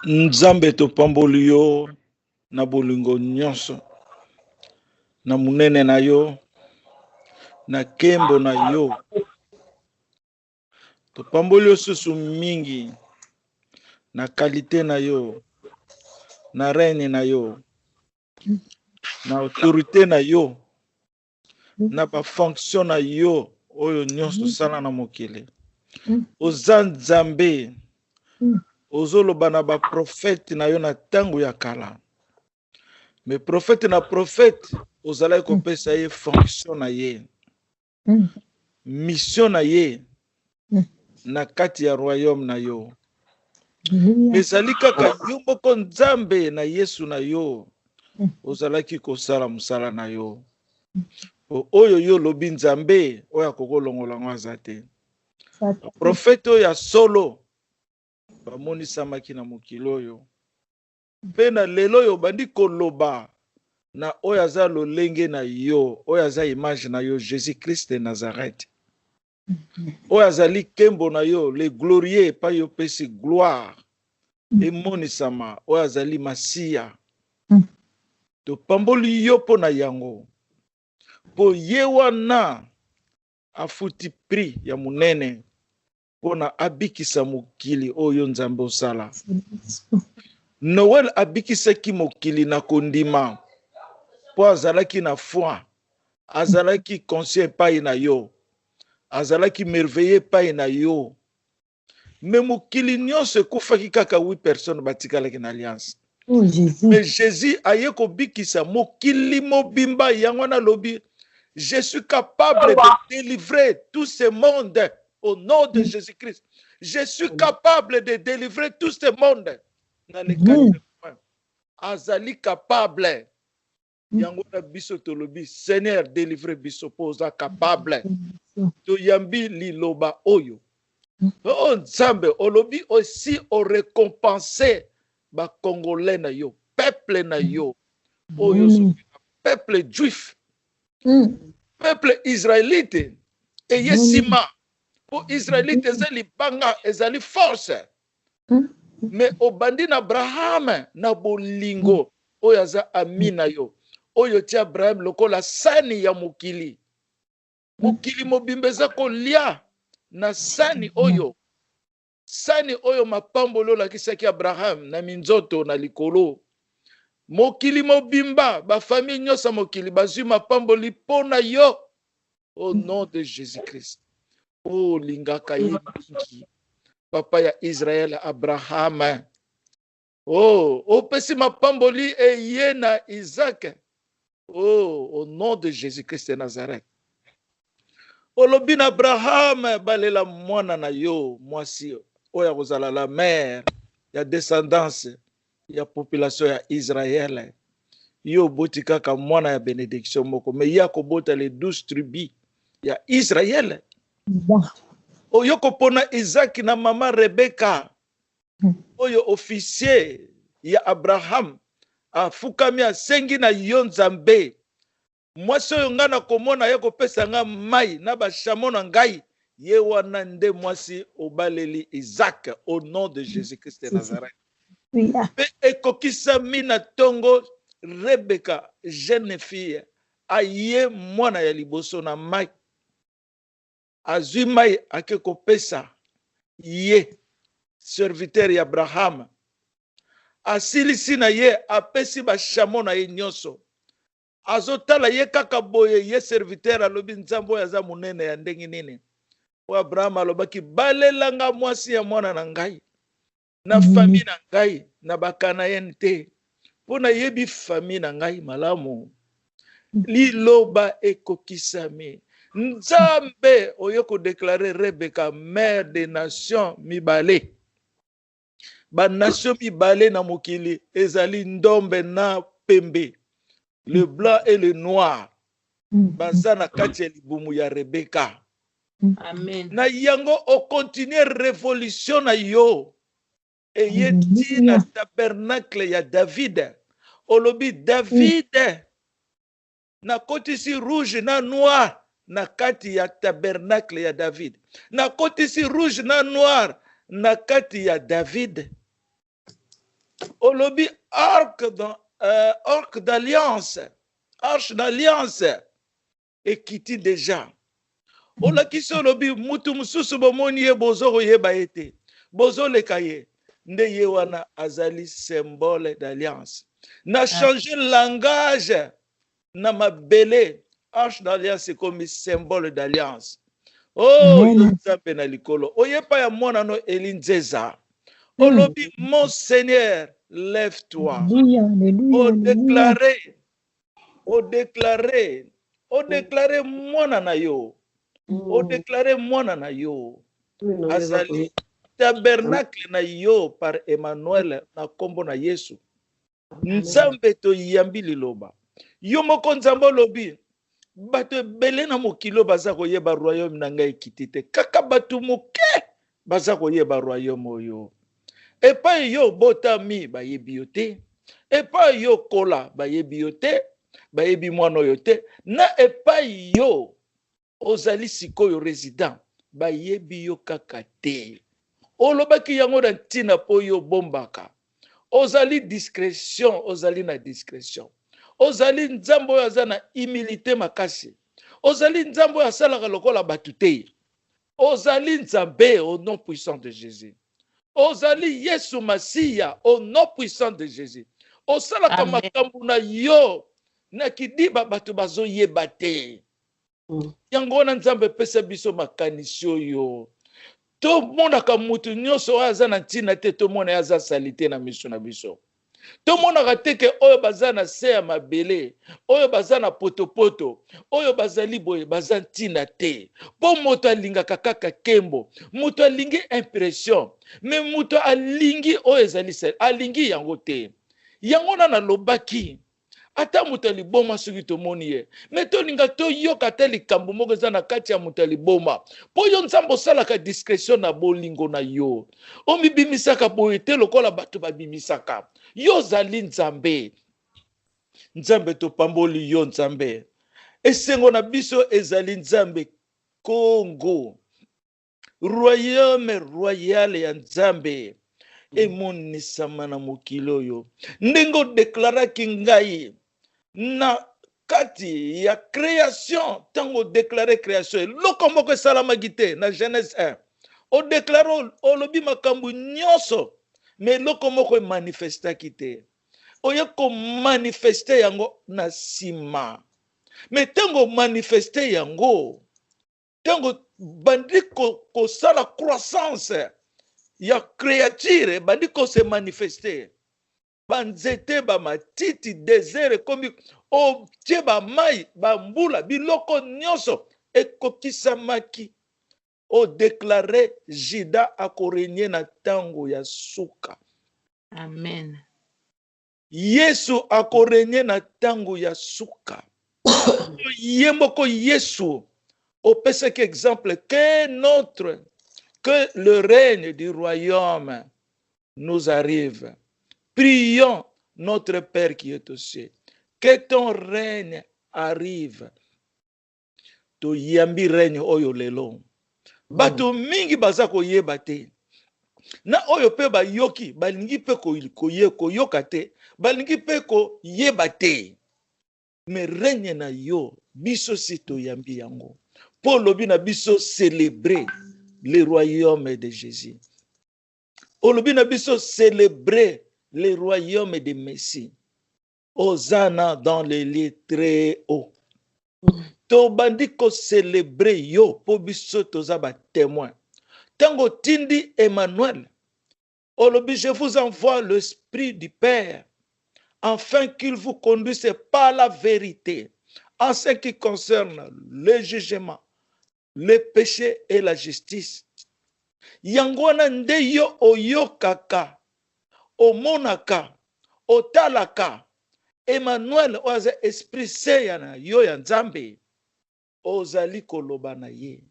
Nzambe topamboli yo na bolingo nyonso, na munene na yo, na kembo na yo. Topamboli yo susu mingi na kalite na yo, na reine na yo, na autorité na yo, na ba fonction na yo oyo nyonso sala na mokili. Oza Nzambe, ozoloba na ba prophète na yo na tango ya kala. Mais prophète na prophète ozalaki kopesa ye fonction na ye, mission na ye na kati ya royaume na yo. Ezali kaka yo moko Nzambe na Yesu na yo ozalaki kosala mosala na yo. Oyo yo lobi Nzambe oyo akokolongola ngo aza te. Prophète oyo ya solo bamonisamaki na mokili oyo. Mpe na lelo oyo bandi koloba na oyo aza lolenge na yo, oyo aza image na yo, Jésus-Christ de Nazareth. Oyo azali kembo na yo, le glorieux pa yo pesi gloire. Emonisama oyo azali Masiya. Topamboli yo po na yango. Po ye wana afuti prix ya munene po na abikisa mokili oyo Nzambe osala. Noel abikisaki mokili na kondima po azalaki na foi, azalaki conscient epai na yo, azalaki merveilleux epai na yo. Me mokili nyonso ekufaki kaka 8 personnes batikalaki na alliance. Mais Jésus aye kobikisa mokili mobimba yango na lobi. Je suis capable de délivrer tout ce monde au nom de Jésus-Christ. Je suis capable de délivrer tout ce monde. Dans les 4 points. Azali capable. Yango na biso tolobi. Seigneur, délivrer biso posa capable. To yambi liloba oyo. O Nzambe olobi aussi au récompenser ba Congolais na yo, peuple na yo. Oyo peuple juif. Peuple israélite et yesima pour israélite ezali banga ezali force mais obandi na Abraham na bolingo oyo aza ami na yo oyo ti Abraham lokola sani ya mokili mobimba eza kolia na sani oyo mapambolo olakisaki Abraham na minzoto na likolo. Mokili mobimba, ba famille nyonso mokili bazwi mapamboli pona yo au nom de Jésus-Christ. Oh lingaka ye mingi. Papa ya Israël Abraham. Oh, opesi mapamboli eye na Isaac. Oh, au nom de Jésus-Christ de Nazareth. Olobi na Abraham balela mwana na yo, mwasi oya kozala la mère ya descendance ya population ya Israël. Yo boti kaka mwana ya bénédiction moko mais ya kobota les 12 tribus ya Israël. Oyo kopona Isaac na mama Rebecca. Oyo officier ya Abraham afukami asengi na yo Nzambe. Mwasi oyo nga na komona ye kopesa nga mai na bashamo na ngai ye wana nde mwasi obaleli Isaac au nom de Jésus-Christ de Nazareth. Pe ekokisami na tongo Rebecca jeune fille aye mwana ya liboso na mai azwi mai ake kopesa ye serviteur ya Abraham asilisi na ye apesi bashamo na ye nyonso azotala ye kaka boye ye serviteur alobi Nzambe oyo aza munene ya ndenge nini po Abraham alobaki balelanga mwasi ya mwana na ngai na famille na ngai na bakanayen te po nayebi famille na ngai malamu. Liloba ekokisami. Nzambe oyo kodeklare Rebecca mère des nations mibale. Ba nation mibale na mokili ezali ndombe na pembe. Le blanc et le noir. Baza na kati ya libumu ya Rebecca. Amen. Na yango o continue révolution na yo. Et yeti na tabernacle ya David. Olobi David na kotisi rouge na noir na kati ya tabernacle ya David. Na kotisi rouge na noir na kati ya David. olobi arc d'alliance, arche d'alliance ekiti déjà. Olakisi olobi mutu mususu bomoni ye bozo koyeba ete bozo leka ye nde ye wana azali symbole d'alliance. Na changer langage na mabele, arche d'alliance comme symbole d'alliance. Oh, Nzambe na likolo. Oyepa ya mwana no Elinzeza. Olobi, mon Seigneur, lève-toi. O déclaré mwana na yo. O déclaré mwana na yo. Azali tabernacle na yo par Emmanuel na kombo na Yesu. Nzambe to yambi liloba. Yo moko Nzambe olobi. Bato ebele na mokilo baza koyeba royaume na ngai ekiti te. Kaka bato moke baza koyeba royaume oyo. Epai yo botami bayebi yo te. Epai yo kola bayebi yo te. Bayebi mwana oyo te. Na epai yo ozali sikoyo resident bayebi yo kaka te. Olobaki yango na ntina po yo bombaka. Ozali discrétion, ozali na discrétion. Ozali nzambo oyo aza na humilité makasi. Ozali nzambo oyo asalaka lokola batu te. Ozali nzambe au nom puissant de Jésus. Ozali Yesu Masiya au nom puissant de Jésus. Osalaka makambo na yo na kidiba batu bazoyeba te. Yango wana nzambe pesa biso makanisi oyo. To monaka mutu nyonso oyo aza na ntina te to mona aza salite na miso na biso. To monaka teke oyo baza na se ya mabele, oyo baza na potopoto, oyo bazali boye baza ntina te. Po moto alingaka kaka kembo, moto alingi impression, me moto alingi oyo ezali sel, alingi yango te. Yango na lobaki. Ata moto aliboma soki tomoni ye. Me tolinga toyoka te likambo moko eza na kati ya moto aliboma. Po yo Nzambe osalaka discrétion na bolingo na yo. Omibimisaka boye te lokola bato babimisaka. Yo zali Nzambe. Nzambe topamboli yo Nzambe. Esengo na biso ezali Nzambe Congo. Royaume royal ya Nzambe. Emonisama na mokili oyo. Ndenge deklaraki ngai na kati ya création, tango déclaré création, loko moko esalamaki te na Genèse 1. O déclare olobi makambo nyonso, mais loko moko emanifestaki te. Oye ko manifeste yango na sima. Mais tango manifeste yango, tango bandi ko sala croissance ya créature, bandi ko se manifeste. Banzete ba matiti désert komi o tie ba mai ba mbula biloko nyonso ekokisamaki. O déclaré Jida akorenye na tango ya suka. Amen. Yesu akorenye na tango ya suka. Yemboko Yesu opesaki exemple que le règne du royaume nous arrive. Prions notre Père qui est au ciel. Que ton règne arrive. To yambi règne oyo lelo. Bato mingi baza koyeba te. Na oyo pe ba yoki, balingi pe koyoka te. Balingi pe koyeba te. Mais règne na yo, biso si to yambi yango. Pour lobi na biso célébrer le royaume de Jésus. Olobi na biso célébrer le royaume de Messie. Hosanna dans les lieux très hauts. To bandi ko célébrer yo po biso toza ba témoin. Tango tindi Emmanuel. Olobi je vous envoie l'esprit du Père afin qu'il vous conduise par la vérité en ce qui concerne le jugement, le péché et la justice. Yangwana nde yo oyokaka, omonaka, otalaka. Emmanuel oza esprit seya na yo ya Nzambe. Ozali koloba na ye.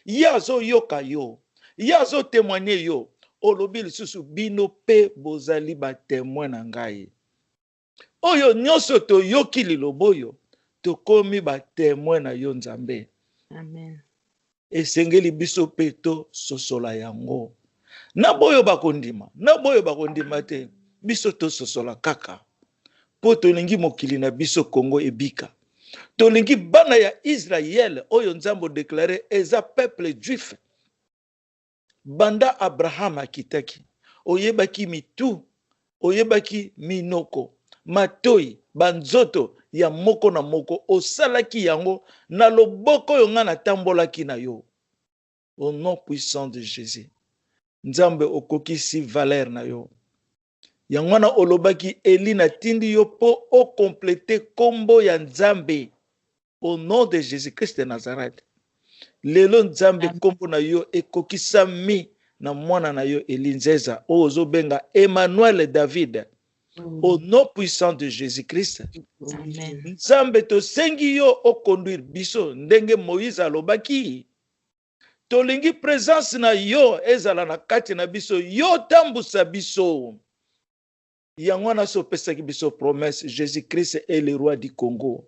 Yazo yoka yo. Yazo témoigner yo. Olobi lisusu bino pe bozali ba témoin na ngai. Oyo nyonso to yoki liloboyo. Tokomi ba témoin na yo Nzambe. Amen. Esengeli biso peto sosola yango. Na boyo bakondima te. biso tososola kaka po tolingi mokili na biso Congo ebika. Tolingi bana ya Israël oyo nzambo déclaré eza peuple juif. Banda Abraham akitaki, oyebaki mitu, oyebaki minoko, matoi, banzoto ya moko na moko, osalaki yango na loboko yo nga na tambolaki na yo. Au nom puissant de Jésus. Nzambe okokisi valeur na yo. Yangwana olobaki Eli na tindi yo po o compléter kombo ya Nzambe. Au nom de Jésus-Christ de Nazareth. Lelo Nzambe kombo na yo ekokisami na mwana na yo Eli Nzeza. Ozo benga Emmanuel David. Au nom puissant de Jésus-Christ. Nzambe to sengi yo o conduire biso ndenge Moïse alobaki. Tolingi présence na yo ezala na kati na biso yo tambusa biso. Yangwana so pesaki biso promesse Jésus-Christ est le roi du Congo.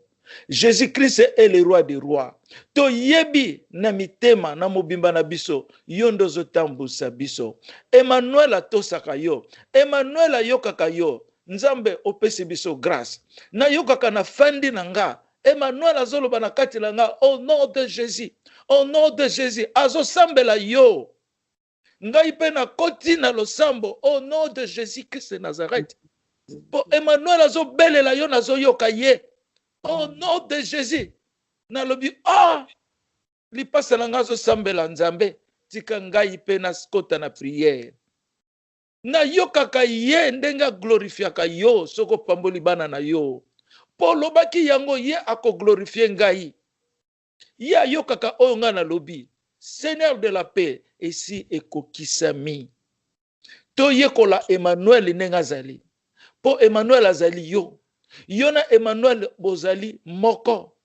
Jésus-Christ est le roi des rois. To yebi na mitema na mobimba na biso yo ndozo tambusa biso. Emmanuel atosaka yo. Emmanuel ayokaka yo. Nzambe opesi biso grâce. Na yokaka na fandi na nga. Emmanuel azoloba na kati na nga au nom de Jésus. Au nom de Jésus, azo sambela yo. Ngai pe na koti na losambo au nom de Jésus-Christ de Nazareth. Po Emmanuel azo belela yo nazo yoka ye. Au nom de Jésus. Na lobi li pasa na nga azo sambela Nzambe. Tika ngai pe na skota na prière. Na yokaka ye ndenga glorifiaka yo soko pamboli bana na yo. Po lobaki yango ye ako glorifie ngai. Ya yokaka oyo nga na lobi. Seigneur de la paix, esi ekokisami. To yekola Emmanuel nenga zali. Po Emmanuel azali yo. Yo na Emmanuel bozali moko.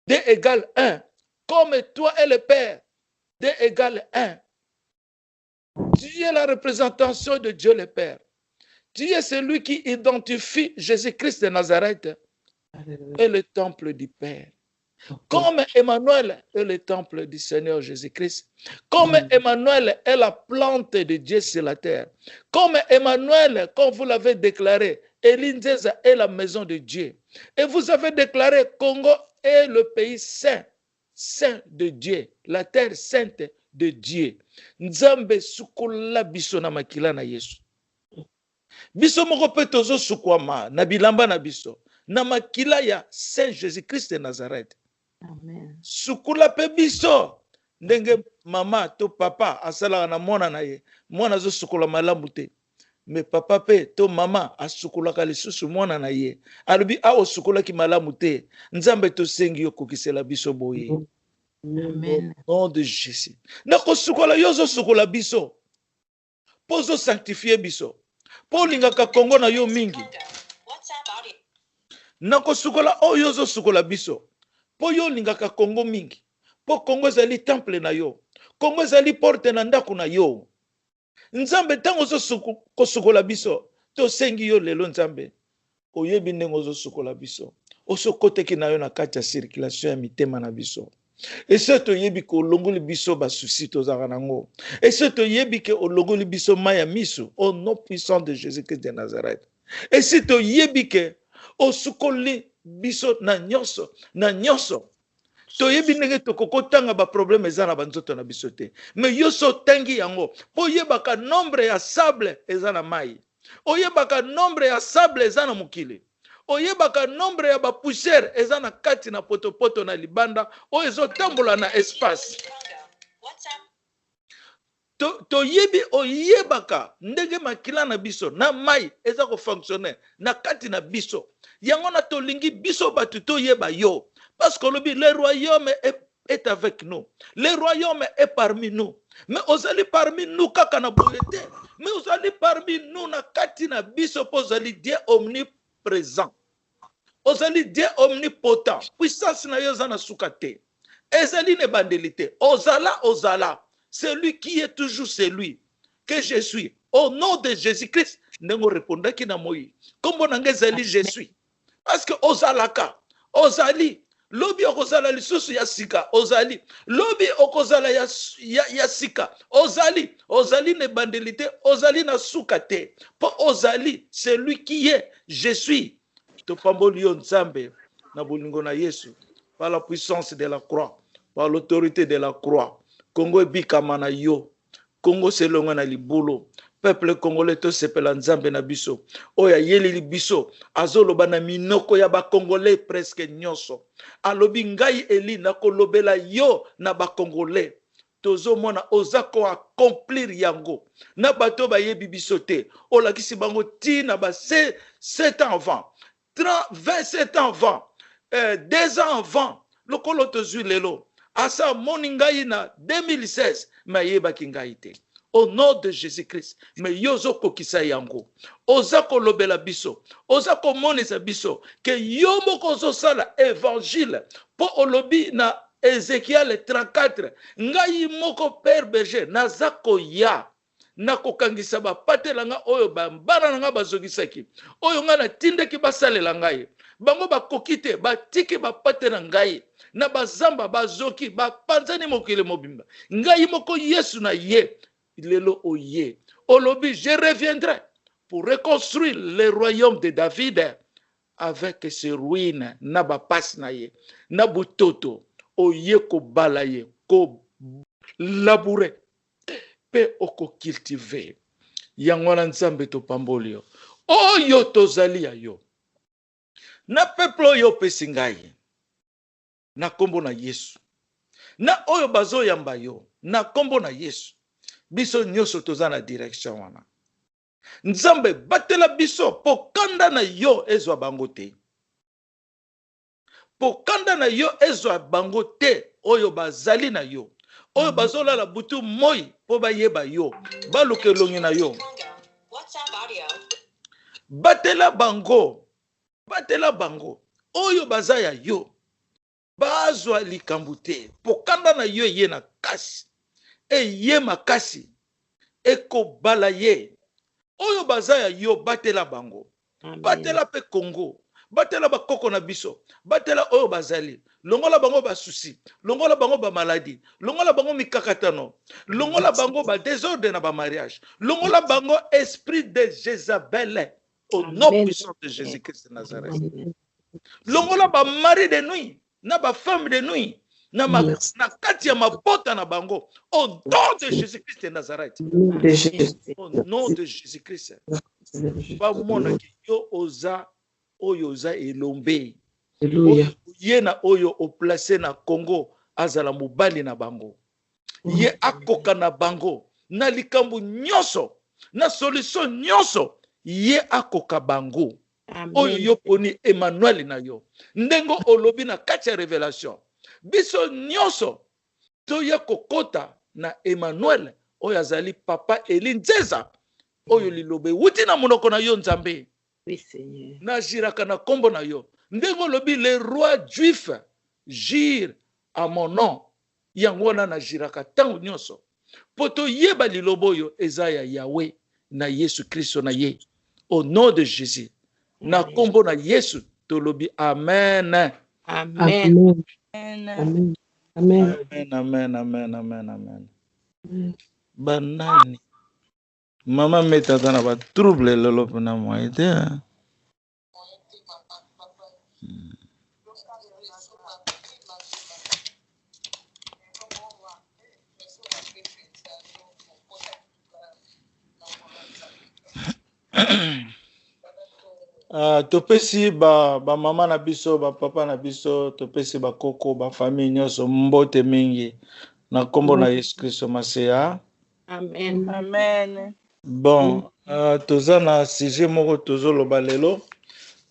2 égale 1. Comme toi et le Père. 2 égale 1. Tu es la représentation de Dieu le Père. Tu es celui qui identifie Jésus-Christ de Nazareth et le temple du Père. Comme Emmanuel est le temple du Seigneur Jésus-Christ, comme Emmanuel est la plante de Dieu sur la terre, comme Emmanuel, comme vous l'avez déclaré, Eli Nzeza est la maison de Dieu. Et vous avez déclaré Congo est le pays saint, saint de Dieu, la terre sainte de Dieu. Nzambe sukola biso na makila na Yesu. Biso moko pe tozo sukwama na bilamba na biso na makila ya Saint Jésus-Christ de Nazareth. Amen. Sukula pe biso ndenge mama to papa asala na mwana na ye mwana zo sukula malamu te me papa pe to mama asukula ka lisusu mwana na ye alubi a osukula ki malamu te Nzambe to sengi yo kokisela biso boye. Amen. Au nom de Jésus. Na ko sukula yo zo sukula biso pozo sanctifier biso po lingaka Kongo na yo mingi na ko sukula oyo zo sukula biso po yo lingaka Kongo mingi. Po Kongo ezali temple na yo. Kongo ezali porte na ndako na yo. Nzambe tango zo kosukola biso. To sengi yo lelo Nzambe. Oyebi ndenge zo sukola biso. Oso koteki na yo na kati ya circulation ya mitema na biso. Ese to yebi ko longoli biso ba souci to zaka nango. Ese to yebi ke olongoli biso maya miso. Au nom puissant de Jésus-Christ de Nazareth. Ese to yebi ke osukoli biso na nyonso. To yebi ndenge to kokotanga ba problème eza na banzoto na biso te. Mais yo so tangi yango. Po yebaka nombre ya sable eza na mai. Oyebaka nombre ya sable eza na mukili. Oyebaka nombre ya ba poussière eza na kati na potopoto na libanda. O ezo tambola na espace. To yebi oyebaka ndenge makila na biso na mai eza ko fonctionner na kati na biso. Yango na tolingi biso batu to yeba yo. Parce que le royaume est avec nous. Le royaume est parmi nous. Mais ozali parmi nous kaka na boyete. Mais ozali parmi nous na kati na biso po ozali Dieu omniprésent. Ozali Dieu omnipotent. Puissance na yo zana sukate. Ezali ne bandelite. Ozala. Celui qui est toujours celui que je suis. Au nom de Jésus-Christ, nengo répondaki na moi. Kombo nanga ezali je suis. Parce que ozalaka. Ozali. lobi okozala lisusu ya sika ozali, lobi okozala ya sika ozali ne bandelite, ozali na suka te, po ozali celui qui est, je suis. Topamboli yo nzambe na bolingo na Yesu, par la puissance de la croix, par l'autorité de la croix. Congo ebikama na yo, Congo selonga na libulu, peuple congolais to sepela nzambe na biso, oya yeli biso, azoloba na minoko ya ba congolais presque nyonso. Alobi ngai eli na kolobela yo na ba congolais. Tozo mona ozako accomplir yango. Na bato ba yebi biso te, olakisi bango ti na ba 7 ans avant, 27 ans avant, 2 ans avant, lokolo tozwi lelo. Asa moni ngai na 2016, ma yeba ki ngai te. Au nom de Jésus-Christ, mais yozo kokisa yango, ozako lobela biso, ozako monesa biso, ke yo moko sala évangile, po olobi na Ézéchiel 34, ngai moko Père Berger, nazako ya, nakokangisa bapatela nga oyo bambana nga bazogisaki, oyo nga na tindeki basalela ngai, bango bakokite, batiki bapatela ngai, na bazamba bazoki, bapanzani mokile mobimba, ngai moko Yesu na ye, lelo oye, olobi, je reviendrai pour reconstruire le royaume de David avec ses ruines, na bapas na ye, na butoto, oye ko balaye, ko labourer, pe oko cultiver, yangwana nzambe to pambolio, oyo tozali ya yo, na peuple yo pesingaye, na kombo na Yesu, na oyo bazo yamba yo, na kombo na Yesu, biso nyoso toza na direction wana. Nzambe batela biso po kanda na yo ezwa bango te. Po kanda na yo ezwa bango te, oyo bazali na yo. Oyo bazola la butu moi po bayeba yo, baluke longi na yo. Batela bango, oyo bazaya yo, bazwa likambu te, po kanda na yo ye na kasi. Ye makasi eko balaye oyo bazaya yo, batela bango. Amen. Batela pe Congo, batela bakoko na biso, batela oyo bazali, longola bango ba souci, longola bango ba maladie, longola bango mikakatano, longola bango ba désordre na ba mariage, longola bango esprit de Jézabel au nom puissant de Jésus-Christ de Nazareth. Longola ba mari de nuit na ba femme de nuit, na kati ya mabota na bango, au nom de Jésus-Christ de Nazareth. Au nom de Jésus-Christ. Ba mona ki yo oza oyo oza elombe. Ye na oyo o placé na Congo azala mobali na bango. Ye akoka na bango na likambu nyonso, na solution nyonso, ye akoka bango. Oyo yo poni Emmanuel na yo. Ndengo olobi na kati ya révélation. Biso nyonso toya kokota na Emmanuel oyo azali papa Elinzeza oyo lilobe wuti na monoko na yo nzambe. Oui Seigneur. Na jiraka na kombo na yo. Ndengo lobi le roi juif jire à mon nom. Yango na jiraka tangu nyonso. Poto yeba lilobo yo ezaya Yahweh na Yesu Kristo na ye. Au nom de Jésus. Na kombo na Yesu tolobi amen. Amen. Amen. Amen. Amen. Amen. Amen. Amen. Banani. Mama meta tana ba trouble lelo pona mo ite. Topesi ba mama na biso, ba papa na biso, topesi ba koko, ba famille nyonso mbote mingi na kombo na Yesu Kristo Masia. Amen. Amen. Bon, toza na sujet moko tozoloba lelo,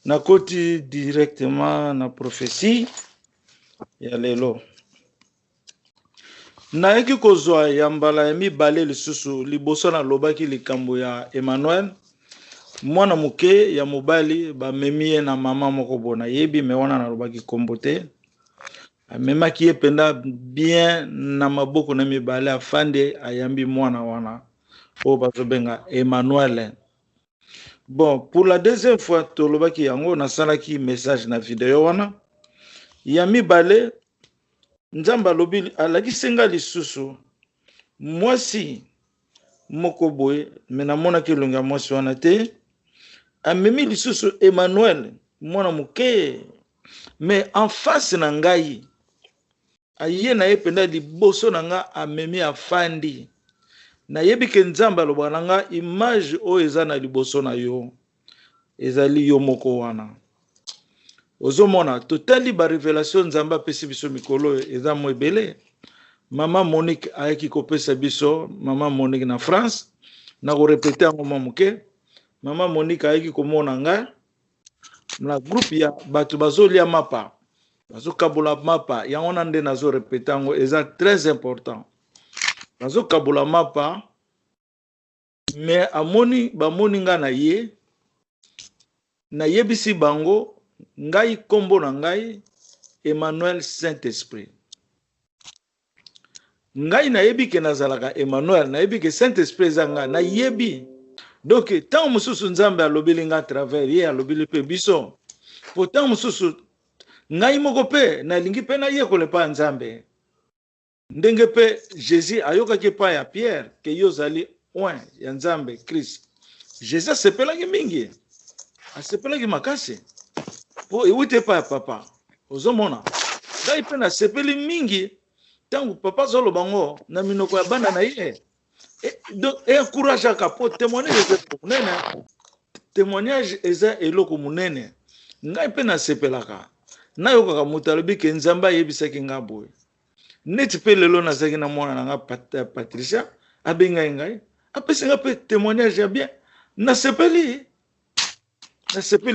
na koti directement na prophétie ya lelo. Na eki kozwa ya mbala ya mibale lisusu liboso na lobaki likambo ya Emmanuel. Mwana muke ya mobali ba memie na mama moko bona yebi me wana na lobaki kombo te. Amemaki ye penda bien na maboko na mibale afande ayambi mwana wana o bazobenga Emmanuel. Bon, pour la deuxième fois tolobaki yango na salaki message na vidéo wana. ya mibale nzambe alobi alakisi nga lisusu mwasi moko boye me namonaki elongi ya mwasi wana te amemi lisusu Emmanuel mwana moke me en face na ngai aye na ye penda liboso na nga amemi afandi nayebi ke nzambe alobaka na nga image oyo eza na liboso na yo ezali yo moko wana ozomona totali ba révélation nzambe apesi biso mikolo eza mo ebele mama Monique ayaki kopesa biso mama Monique na France na korepete yango mwa moke mama Monique ayaki komona nga na groupe ya bato bazolia mapa bazokabula mapa yango na nde nazorepete yango eza très important bazokabula mapa me amoni bamoni nga na ye nayebisi bango ngai kombo na ngai Emmanuel Saint-Esprit ngai nayebi ke nazalaka Emmanuel nayebi ke Saint-Esprit eza nga nayebi donc tant mosusu nzambe alobeli nga travers ye alobeli pe biso pourtant mosusu ngai moko pe nalingi pe na ye kolepa nzambe ndenge pe Jésus ayokaki pa ya Pierre ke yo zali oin ya nzambe Christ Jésus asepelaki mingi asepelaki makasi po ewute pa ya papa ozomona ngai pe nasepeli mingi tangu papa zoloba ngo na minoko ya bana na ye donc encourageaka po témoignage eza eloko munene ngai pe nasepelaka nayokaka moto alobi ke nzambe ayebisaki nga boye neti pe lelo nazalaki na mwana na nga Patricia abengai ngai apesi nga pe témoignage ya bien nasepeli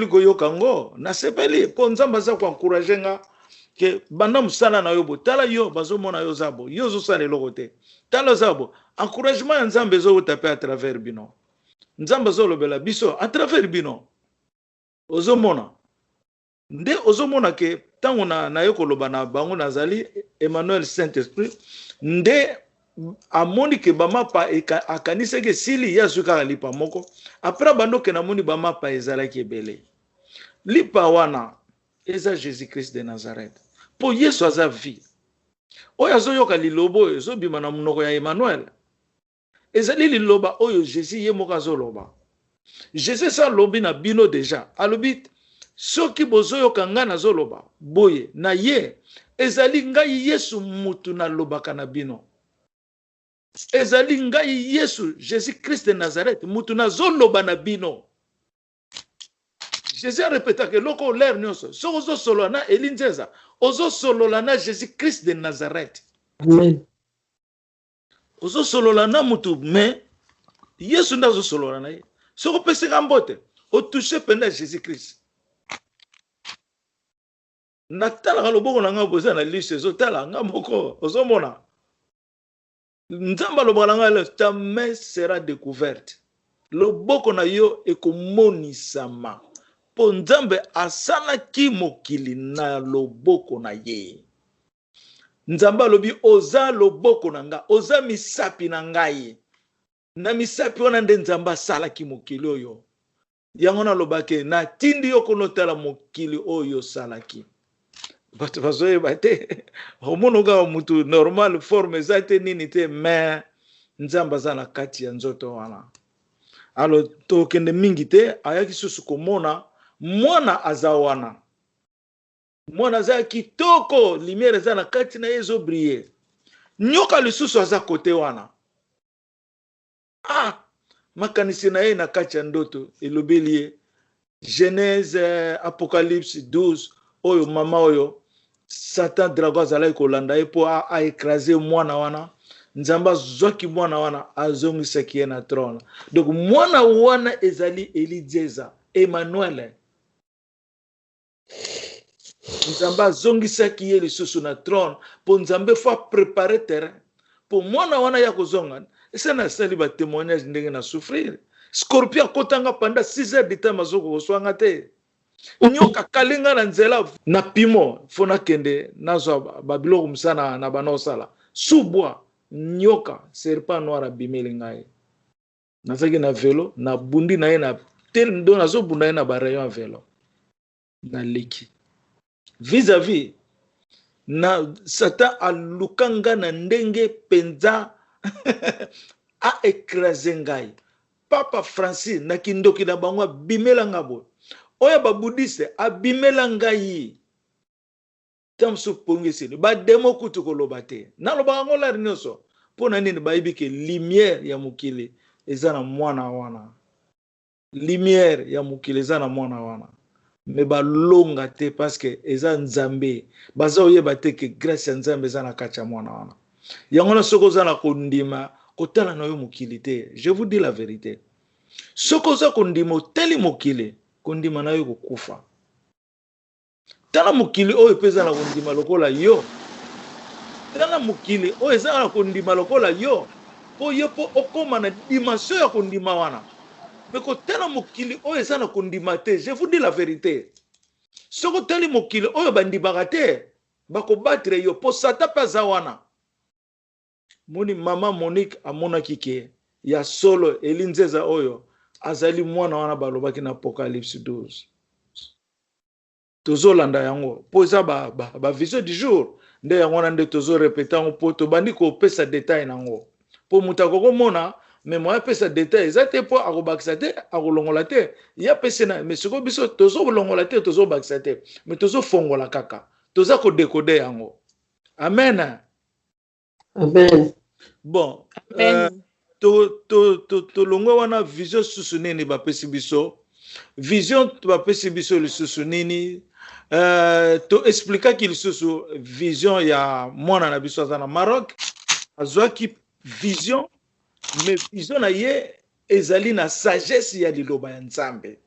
koyoka ngo nasepeli po nzambe aza koencourage nga ke banda mosala na yo bo tala yo bazomona yo zabo yo ozosala eloko te tala zabo encouragement ya nzambe ezowuta pe à travers bino nzambe azolobela biso à travers bino ozomona nde ozomona ke tango na yo koloba na bango nazali Emmanuel Saint-Esprit nde amoni ke bamapa akanisaki sili ya azwi kaka lipa moko apres bandoke namoni bamapa ezalaki ebele lipa wana eza Jésus-Christ de Nazareth po Yesu aza vie oyo azoyoka liloba oyo ezobima na monoko ya Emmanuel ezali liloba oyo Jésus ye moko azoloba Jésus alobi na bino deja alobi soki bozoyoka nga nazoloba boye na ye ezali ngai Yesu mutu nalobaka na bino ezali ngai Yesu Jésus-Christ de Nazareth mutu nazoloba na bino Jésus a répété que loko l'air nyonso so ozo solo na elinzeza ozo solo na Jésus-Christ de Nazareth Amen. ozo solo na mutu mais Yesu ndazo solo na ye so ko pese ngambote o toucher penda Jésus-Christ natala ka loboko na nga boza na liste zo tala nga moko ozomona nzamba loboko na nga ta main sera découverte loboko na yo ekomonisama po nzambe asalaki mokili na loboko na ye nzambe alobi oza loboko na nga oza misapi na ngai na misapi wana nde nzambe asalaki mokili oyo yango nalobake natindi yo konotala mokili oyo salaki bato bazoyeba te omona kaka mutu normal forme eza te nini te mais nzambe aza na kati ya nzoto wana alo tokende mingi te ayaki susu komona mwana aza wana mwana aza kitoko lumière eza na kati na ye ezobriller nyoka lisusu aza kote wana makanisi na ye na kati ya ndoto elobeli ye Genèse Apocalypse 12 oyo mama oyo Satan dragon azalaki kolanda ye po aécrase mwana wana nzambe azwaki mwana wana azongisaki ye na trône donc mwana wana ezali Elidieza Emmanuel nzambe azongisaki ye lisusu na trône po nzambe fa préparer terrain po mwana wana ya kozonga esa nasali ba témoignage ndenge na souffrir scorpion akotanga pendant 6 heures de temps azoko koswanga te nyoka kalinga na nzela na pimo fona kende nazwa babiloko musana na banosala subwa nyoka serpent noir abimeli ngai nazaki na vélo na bundi na ye na tel ndo nazobunda ye na ba rayon ya vélo na leki vis-à-vis na Satan alukanga na ndenge penza a écrasé ngai. Papa Francis na kindoki na bango bimela ngabo. Oya ba bouddhiste abimela ngai. Tamsu pongisi ba demo kutu koloba te. Na loba ngo la rinoso. Pona nini ba ibike lumière ya mukili ezana mwana wana. Lumière ya mukili ezana mwana wana. Me ba longa te parce que eza nzambe. Baza oyeba te ke grâce ya nzambe ezana kacha mwana wana. Yango na soko zana kondima kotala na yo mukili te. Je vous dis la vérité. Soko za kondima teli mukili kondima na yo kokufa. Tala mukili oyo peza na kondima lokola yo. Tala mukili oyo eza na kondima lokola yo. Po yo po okoma na dimension ya kondima wana. Mais kotala mukili oyo eza na kondima te. Je vous dis la vérité. Soko tali mukili oyo bandibaka te bako battre yo po sata peza wana. Moni mama Monique amonaki ke ya solo elinzeza oyo azali mwana wana balobaki na Apocalypse 12. Tozo landa yango po eza ba vision du jour nde yango na nde tozo répéter ngo po to bandi ko pesa détail nango po mutako komona mais moi pesa détail eza te po akobakisa te akolongola te ya pesa na mais siko biso tozo kolongola te tozo bakisa te mais tozo fongola kaka toza ko décoder yango. Amen. Amen. Bon, Amen. to longo wana vision susu nini bapesi biso. Vision bapesi biso lisusu nini. To expliquer qu'il susu vision ya mwana na biso na Maroc. Azwaki vision, mais vision na ye ezali na sagesse ya liloba ya Nzambe.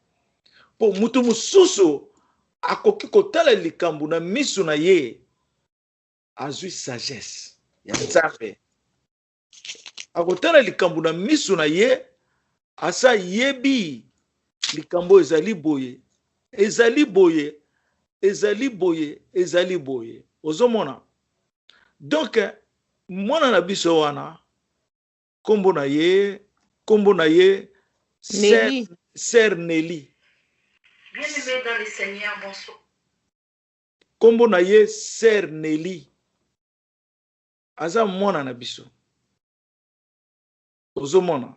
Po mutu mususu akoki kotala likambo na misu na ye azwi sagesse ya Nzambe. Akotala likambo na misu na ye asa yebi likambo ezali boye ezali boye ezali boye ezali boye ozomona. Donc mwana na biso wana kombo na ye Nelly. Sœur Nelly. Bien-aimés dans le Seigneur, bonsoir. Kombo na ye Sœur Nelly. Aza mwana na biso. Ozomona.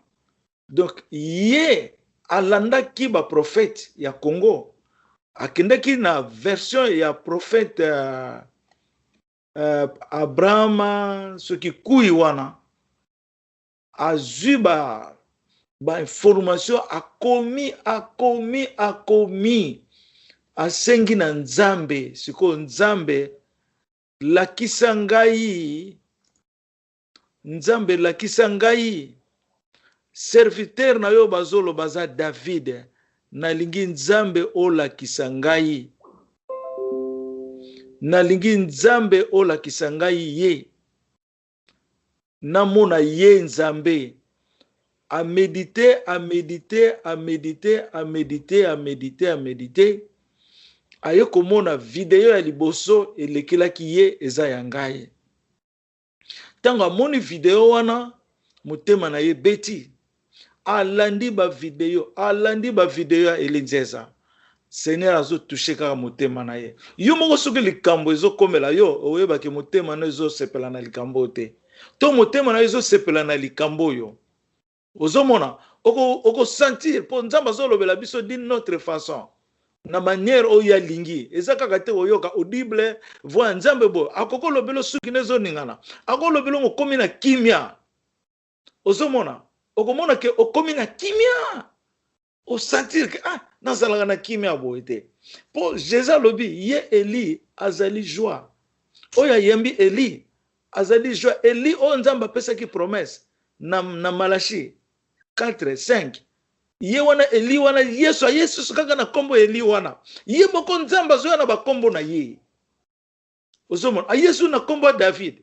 Donc ye alandaki ba prophète ya Congo. Akendaki na version ya prophète Abraham soki kui wana. Azui ba information akomi asengi na Nzambe. Siko Nzambe lakisa ngai serviteur na yo bazolo baza David nalingi Nzambe olakisa ngai ye namona ye Nzambe amedite aye komona video ya liboso elekelaki ye eza ya ngai. Tango amoni video wana motema na ye beti alandi ba video ya elinzeza. Seigneur azo touché kaka motema na ye. Yo moko soki likambo ezokomela yo oyebaki motema na ezosepela na likambo te. To motema na ezosepela na likambo yo. Ozomona oko sentir po Nzambe azolobela biso d'une autre façon. Na manière oya lingi eza kaka te oyoka audible voix Nzambe bo akoko lobelo suki nezo ningana akoko lobelo ngokomi na kimia. Ozomona okomona ke okomi na kimia o sentir que nazalaka na kimia boye te po Jésus lobi ye Eli azali joie oya yembi Eli azali joie Eli o Nzambe apesaki promesse na Malachi 4:5 ye wana Eli wana Yesu kaka na kombo Eli wana ye moko Nzambe azoya na bakombo na ye. Ozomona Yesu na kombo David.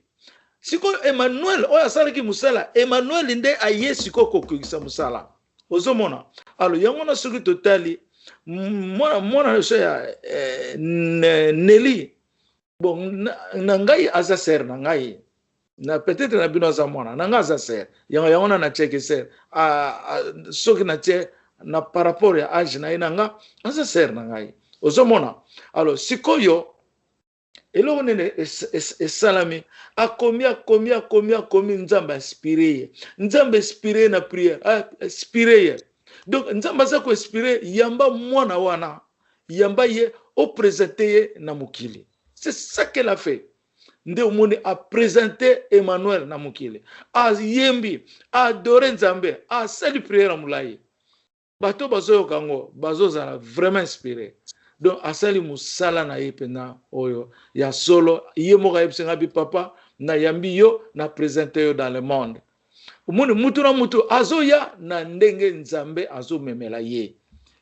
Siko Emmanuel oya salaki musala Emmanuel nde aye siko kokokisa musala. Ozomona alo yango na soki totali mwana so ya Nelly bon na ngai aza ser na ngai na peut-être na bino aza mwana na ngai aza ser yango na cheke ser soki na che na par rapport ya âge na nga aza ser na ngai. Ozomona alo sikoyo eloko nene esalami akomi nzambe aspire nzambe inspire na prière aspire donc nzambe aza koinspire yamba mwana wana yamba ye opresente ye na mokili. C'est ça qu'elle a fait. Nde omoni a présenté Emmanuel na mokili a yembi a adoré nzambe a sali prière mulayi bato bazoyoka yango bazozala vraiment inspiré. Donc asali musala na ye pena oyo ya solo ye moko ayebisenga bi papa na yambi yo na présente yo dans le monde. Omoni mutu na mutu azoya na ndenge nzambe azomemela ye.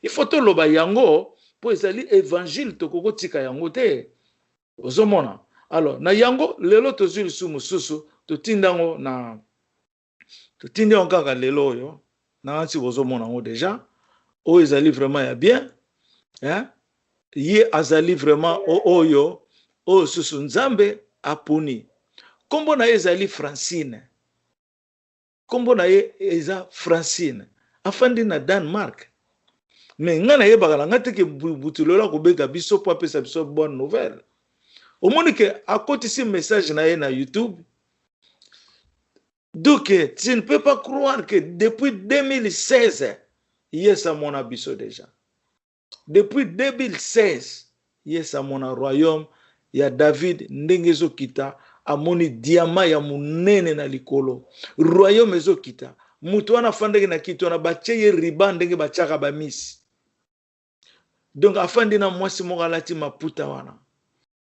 Il faut toloba yango po ezali évangile tokokotika yango te ozomona. Alors na yango lelo tozwi lisusu mosusu totindango na totindi yango kaka lelo oyo na nti bozomona yango déjà oyo ezali vraiment ya bien hein? Ye azali vraiment oyo oyo susu nzambe apuni kombo na ye ezali Francine, kombo na ye eza Francine afandi na Danemark. Mais nga na ye bakala nga teke butulola kobeka biso po apesa biso bonne nouvelle. Omoni ke akotisi message na ye na YouTube. Donc tu ne peux pas croire que depuis 2016 yes a mon abisso déjà. Depuis 2016 yes a mon royaume ya David ndenge ezokita amoni diama ya munene na likolo. Royaume ezokita mutu wana fandeke na kitu wana batie ye riba ndenge bachaka ba misi. Donc afandi na mwasi moko alati maputa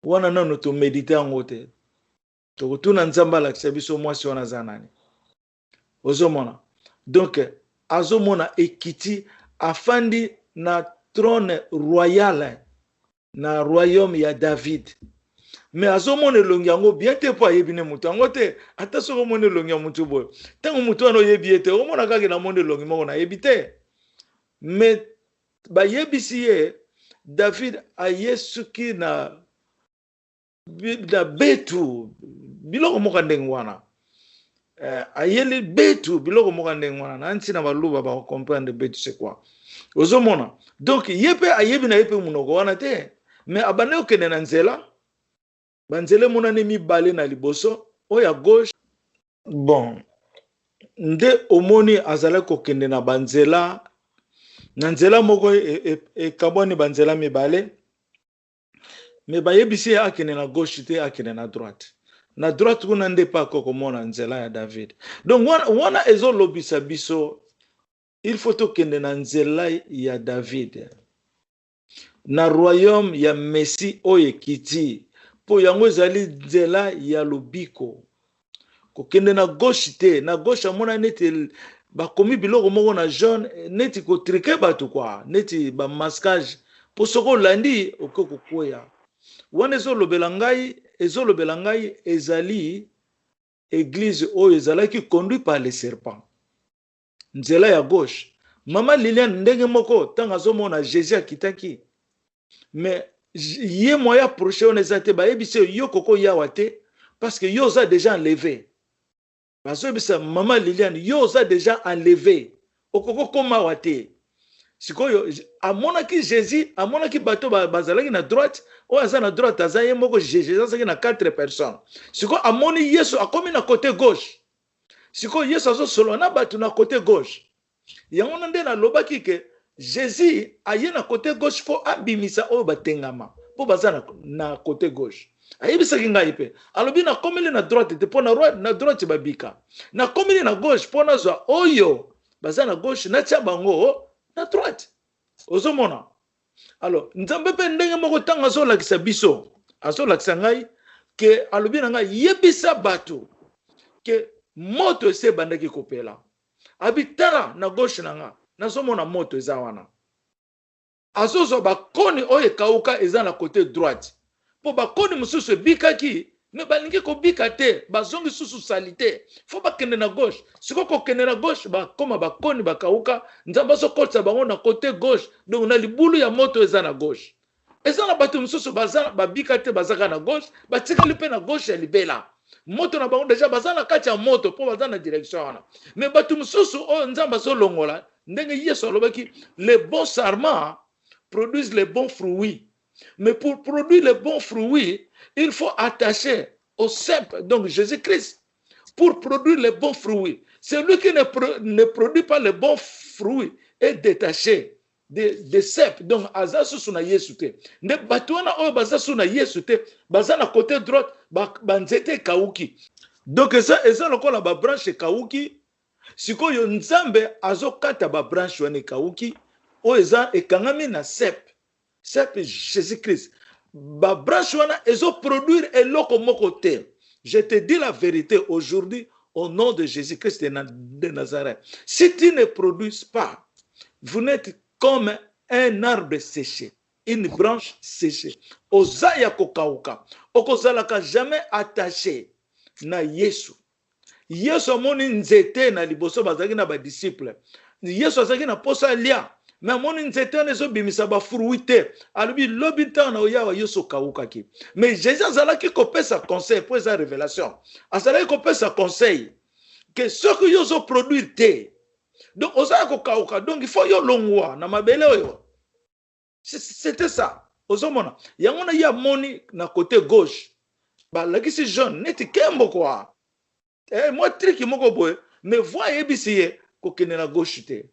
wana nano to medite yango te tokotuna nzamba alakisa biso mwasi wana za nani ozomona. Donc azomona ekiti afandi na trône royale na royaume ya David. Mais azomona elongi yango bien te po ayebi ne mutu yango te ata soko omona elongi ya mutu boyo ntango mutu wana oyebi ete omona kaka na monde elongi moko na yebi te. Mais bayebisi ye David ayesuki na betu biloko moko ndenge wana ayeli betu biloko moko ndenge wana na ntina baluba ba comprendre betu c'est quoi ozomona. Donc yepe ayebi na yepe munoko wana te. Mais abane okende na nzela banzele monane mibale na liboso oya gauche. Bon nde omoni azala kokende na banzela na nzela moko ekaboni banzela mibale. Mais bayebisi akene na gauche te akene na droite. Na droite kuna nde pa kokomona nzela ya David. Donc wana ezolobisa biso il faut tokende na nzela ya David na royaume ya Messi oyo ekiti po yango ezali nzela ya lobiko kokende na gauche te. Na gauche amona neti bakomi biloko moko na jaune neti kotrike bato kwa neti ba masquage po soko landi okokokoya wana ezolobela ngai ezali église oyo ezalaki conduit par les serpents nzela ya gauche. Mama Liliane ndenge moko tanga azomona Jésus akitaki mais ye moya proche on ezate bayebise yo koko yawa te parce que yo za déjà enlevé. Bazobisa Mama Liliane yo oza déjà enlevé okoko koma wate sikoyo amonaki Jésus amonaki bato bazalaki na droite o aza na droite aza ye moko Jésus azaki na 4 personnes sikoyo amoni Yesu akomi na côté gauche sikoyo Yesu azo solo na bato na côté gauche yango nde na lobaki ke Jésus aye na côté gauche po abimisa oyo batengama po baza na côté gauche. Ayebisaki ngai pe alobi na komeli na droite te po na droite babika na komeli na gauche po na zwa oyo baza na gauche na tia bango na droite ozomona. Alors nzambe pe ndenge moko tanga azolakisa biso azolakisa ngai ke alobi na ngai yebisa bato ke moto ese bandaki kopela abitala na gauche na nga nazomona moto eza wana azozwa bakoni oyo ekauka eza na côté droite po bakoni mususu ebikaki me balingi kobika te bazongi susu salite fo bakende na gauche siko kokende na gauche bakoma bakoni bakauka nzambe azokotisa bango na côté gauche. Donc na libulu ya moto eza na gauche eza na bato mususu baza babika te bazaka na gauche batikali pe na gauche ya libela moto na bango deja baza na kati ya moto po baza na direction wana. Mais bato mususu oyo nzambe azolongola ndenge Yesu alobaki les bons sarments produisent les bons fruits. Mais pour produire les bons fruits, Il faut attacher au cep, donc Jésus-Christ, pour produire les bons fruits. Celui qui ne produit pas les bons fruits est détaché de cep. Donc, aza sous na Yesu te. Ne batuana oyo baza sous na Yesu te, baza na côté droite, banzete kauki. Donc, ça lokola ba branche kauki. Sikoyo nzambe azokata ba branche wane kauki, oyo eza ekangami na cep. Cep Jésus-Christ. Ba branche wana ezo produire eloko moko te. Je te dis la vérité aujourd'hui au nom de Jésus-Christ de Nazareth. Si tu ne produis pas, vous n'êtes comme un arbre séché, une branche séchée. Ozaya kokauka, okozalaka jamais attaché na Yesu. Yesu amoni nzete na liboso bazaki na ba disciple. Yesu azaki na posa lia. Mais amoni nzete wana ezobimisa ba fruit te. Alobi lobi ntango na oyawa Yesu kaukaki. Mais Jésus azalaki kopesa conseil pour sa révélation. Azalaki kopesa conseil que ce que yozo produire te. Donc ozaya kokauka. Donc il faut yo longwa na mabele oyo. C'était ça. Ozomona. Yango na ya moni na côté gauche. Ba lakisi jaune neti kembo kwa. Moi, triki moko boye, mais voyez bisiye kokende na gauche te,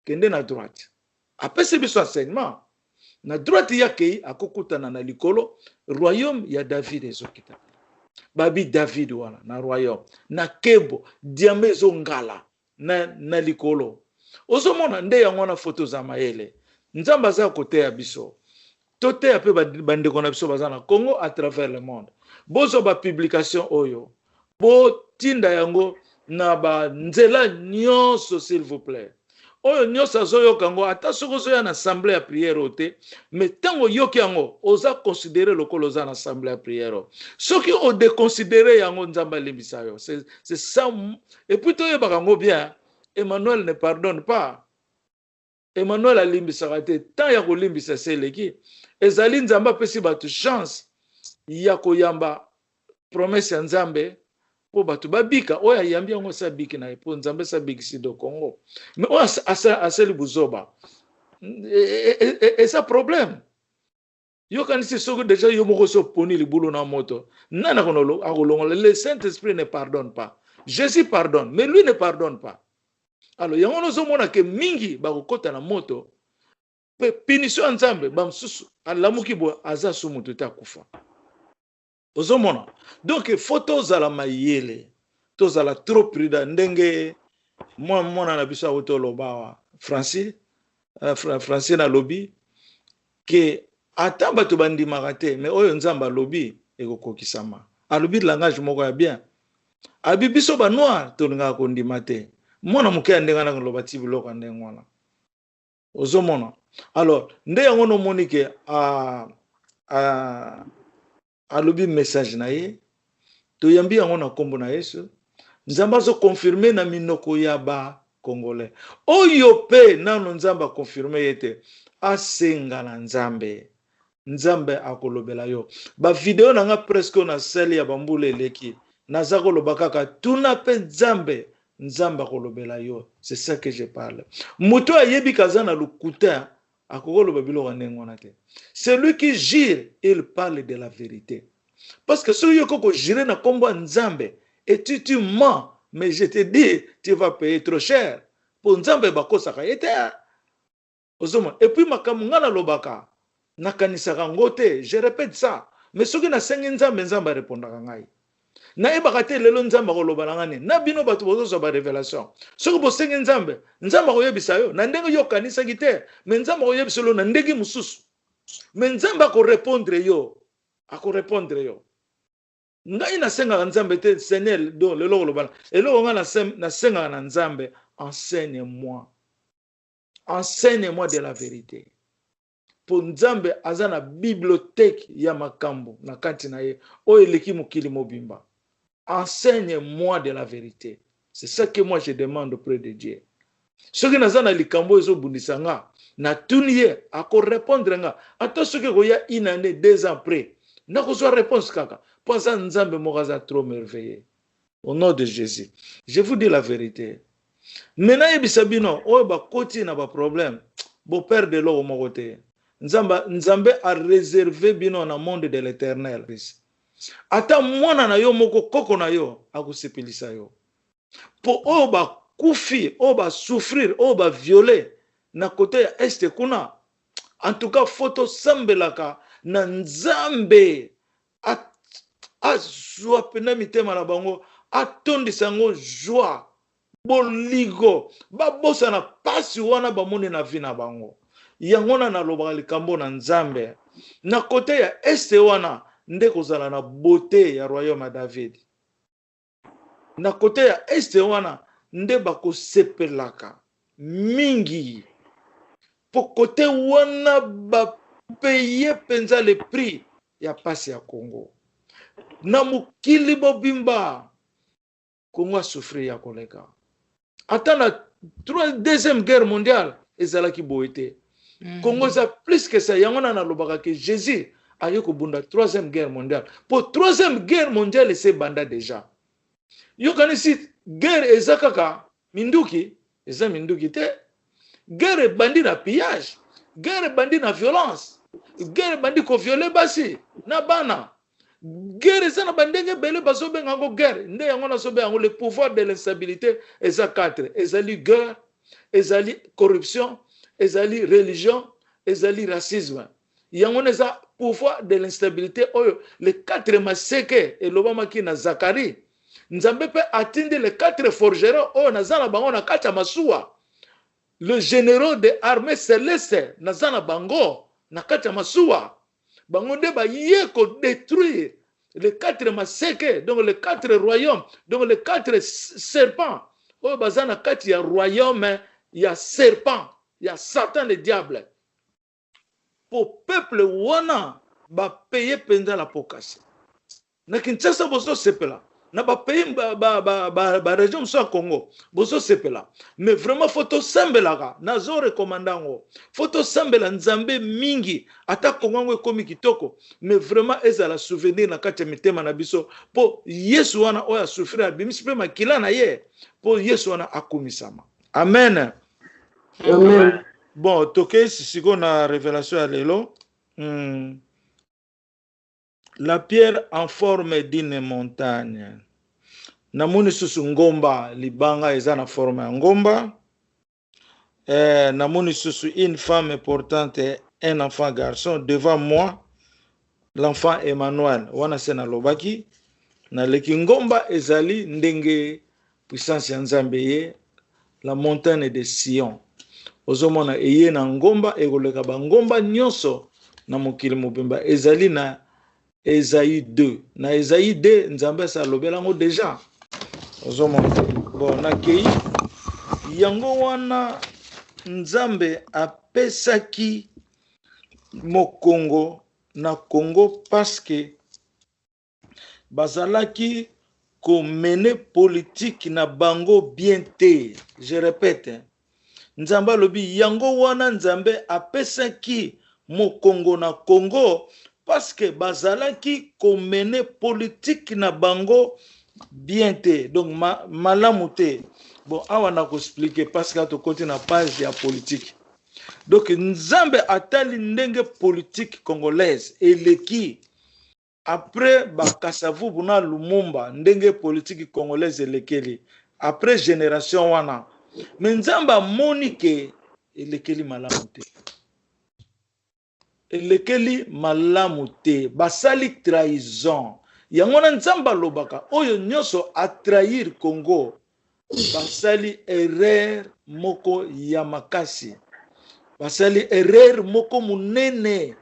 kende na droite. Après c'est biso enseignement. Na droite ya kei akokutana na likolo, royaume ya David ezokita. Babi David wana na royaume, na kebo diambe ezongala na likolo. Ozomona nde yango na photo za mayele. Nzamba za kote ya biso. Tote ya pe bandeko na biso bazana Congo à travers le monde. Bozo ba publication oyo. Bo tinda yango na ba nzela nyonso s'il vous plaît. Oyo nyonso azoyo kango ata soko zoya na assemblée ya prière ote, mais tango yoki yango oza considérer lokolo oza na assemblée ya prière. Soki o déconsidérer yango nzamba limbisa yo. C'est ça. Et puis to yeba kango bien, Emmanuel ne pardonne pas. Emmanuel a limbisa te tant ya ko limbisa seleki. Ezali nzamba pesi batu chance ya koyamba promesse ya nzambe. Po batu babika oya yambi yango sa biki na po nzambe sa biki si do Congo mais oya aseli buzoba et ça problème yo kanisi soko déjà yo moko so poni libulu na moto nana konolo akolongola. Le Saint-Esprit ne pardonne pas. Jésus pardonne mais lui ne pardonne pas. Alors yango nozo mona ke mingi bakokota na moto pe punition nzambe bamsusu alamuki bo aza su mutu ta kufa. Ozomona. Donc photo za la mayele. To za la trop prudent ndenge moi mona na biso auto lobawa. Francis na lobby que atamba to bandi marate mais oyo nzamba lobby ekokokisama. Alobi langage moko ya bien. Abi biso ba noir to nga ko ndimate. Mona muke ndenga na loba ti biloko ndengwana. Ozomona. Alors nde yango no monike alobi message na ye to yambi yango na kombo na Yesu nzamba zo confirmer na minoko ya ba congolais oyo pe nano nzamba confirmer yete asenga na nzambe akolobela yo ba video na nga presque na seli ya bambule eleki naza koloba kaka tuna pe nzambe akolobela yo. C'est ça que je parle. Muto ayebi kaza na lukuta akokoloba biloko ndengona te. Celui qui jure, il parle de la vérité. Parce que celui qui jure na kombo nzambe et tu mens, mais je te dis, tu vas payer trop cher. Pour nzambe bakosaka ete. Ozoma. Et puis makambo ngana lobaka nakanisaka ngote, je répète ça. Mais soki na sengi nzambe répondaka ngai. Na ebaka te lelo nzambe koloba na ngani na bino batu bozo ba révélation soki bosengi nzambe koyebisa yo na ndenge yo kanisa gite mais nzambe koyebisa lo na ndenge mususu mais nzambe ko répondre yo ngai na senga nzambe te Seigneur do lelo koloba eloko nga na senga na nzambe enseigne-moi de la vérité. Po nzambe azana bibliothèque ya makambo na kati na ye o eleki mokili mobimba. Enseigne-moi de la vérité. C'est ça que moi je demande auprès de Dieu. Soki nazana likambo ezo bundisa nga na tuniye ako répondre nga ata soki koya une année 2 ans après na ko so réponse kaka pensa nzambe mokaza trop merveilleux. Au nom de Jésus je vous dis la vérité. Maintenant yebisa bino oyo ba koti na ba problème bo perdre loko moko te. Nzambe a réservé bino na monde de l'éternel. ata mwana na yo moko koko na yo akosepelisa yo po oyo bakufi oyo basouffrir oyo baviole na kote ya este kuna. En tout cas foto sambelaka na nzambe azwa pena mitema na bango, atondisa yango joie boligo babosa na pasi wana bamone na vi na bango. Yango na nalobaka likambo na nzambe na kote ya este wana nde kozala na beauté ya royaume ya David. Na kote ya este wana nde bakosepelaka mingi po kote wana bapeye penza le prix ya pasi ya Congo. Na mokili mobimba Congo asouffrir ya koleka. Ata na deuxième guerre mondiale ezalaki boete. Congo za plus que ça. Yango na nalobaka ke Jésus aye kobunda troisième guerre mondiale. Pour troisième guerre mondiale c'est banda déjà. Yo kanisi guerre ezakaka minduki, eza minduki te. Guerre bandi na pillage, guerre bandi na violence, guerre bandi ko violer basi na bana. Guerre eza na bandenge bele bazo benga ngo guerre. Nde yango na sobe yango le pouvoir de l'instabilité eza 4. Ezali guerre, ezali corruption, ezali religion, ezali racisme. Yango eza pouvoir de l'instabilité oyo le 4 maseke elobama ki na Zacharie. Nzambe pe atindi le 4 forgerons oyo nazana bango na kati ya masuwa. Le généraux de armée céleste nazana bango na kati ya masuwa. Bango nde ba ye ko détruire les 4 maseke, donc les 4 royaumes, donc les 4 serpents. Oyo bazana kati ya royaume ya serpent, ya Satan le diable. Pour peuple wana ba payer penza la pokasi. Na Kinshasa bozo sepela. Na ba pays ba région so Congo bozo sepela. Mais vraiment photo sambelaka nazo recommandango. Photo sambela nzambe mingi ata Congo ekomi kitoko, mais vraiment ezala souvenir na kati mitema na biso po Yesu wana oya souffrir bimisi pe makila na ye po Yesu wana akumisama. Amen. Amen. Bon, toke siko na révélation ya lelo. La pierre en forme d'une montagne. Namoni susu ngomba libanga eza na forme ya ngomba. Namoni susu une femme portante un enfant garçon devant moi. L'enfant Emmanuel. Wana se na lobaki. Na leki ngomba ezali ndenge puissance ya Nzambe ye. La montagne de Sion. Ozomona eye na ngomba ekoleka ba ngomba nyonso na mokili mobimba ezali na Esaïe 2. Na Esaïe 2 Nzambe sa lobela ngo déjà. Ozomona bon na kei yango wana Nzambe apesaki mokongo na Congo parce que bazalaki ko mener politique na bango bien te. Je répète. Nzambe lobi yango wana Nzambe apesaki mokongo na Congo parce que bazalaki ko mener politique na bango bien te. Donc malamu te. Bon awa na ko expliquer parce que to côté na page ya politique. Donc Nzambe atali ndenge politique congolaise eleki après bakasavu buna Lumumba ndenge politique congolaise elekeli après génération wana. Mais Nzamba monike elekeli malamu te. Elekeli malamu te. Basali trahison. Yango na Nzamba lobaka oyo nyoso a trahir Congo. Basali erreur moko ya makasi. Basali erreur moko munene.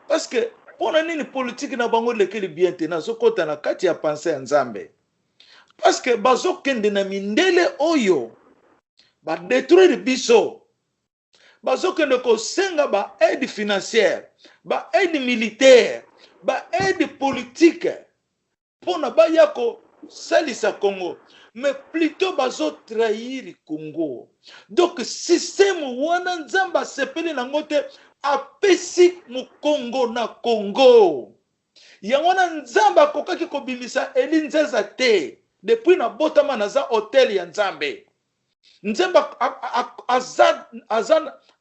Parce que pona nini politique na bango elekeli bien te na sokota na kati ya pensée ya Nzambe. Parce que bazo kende na mindele oyo ba détruire biso. Bazo kende ko senga ba aide financière, ba aide militaire, ba aide politique. Pona ba yako salisa Congo. Mais plutôt bazo trahir Congo. Donc système wana Nzamba sepeli na ngote apesi mu Congo na Congo. Yango na Nzamba kokaki ko bimisa elinzeza te. Depuis na botama na za hotel ya Nzambe. Nzamba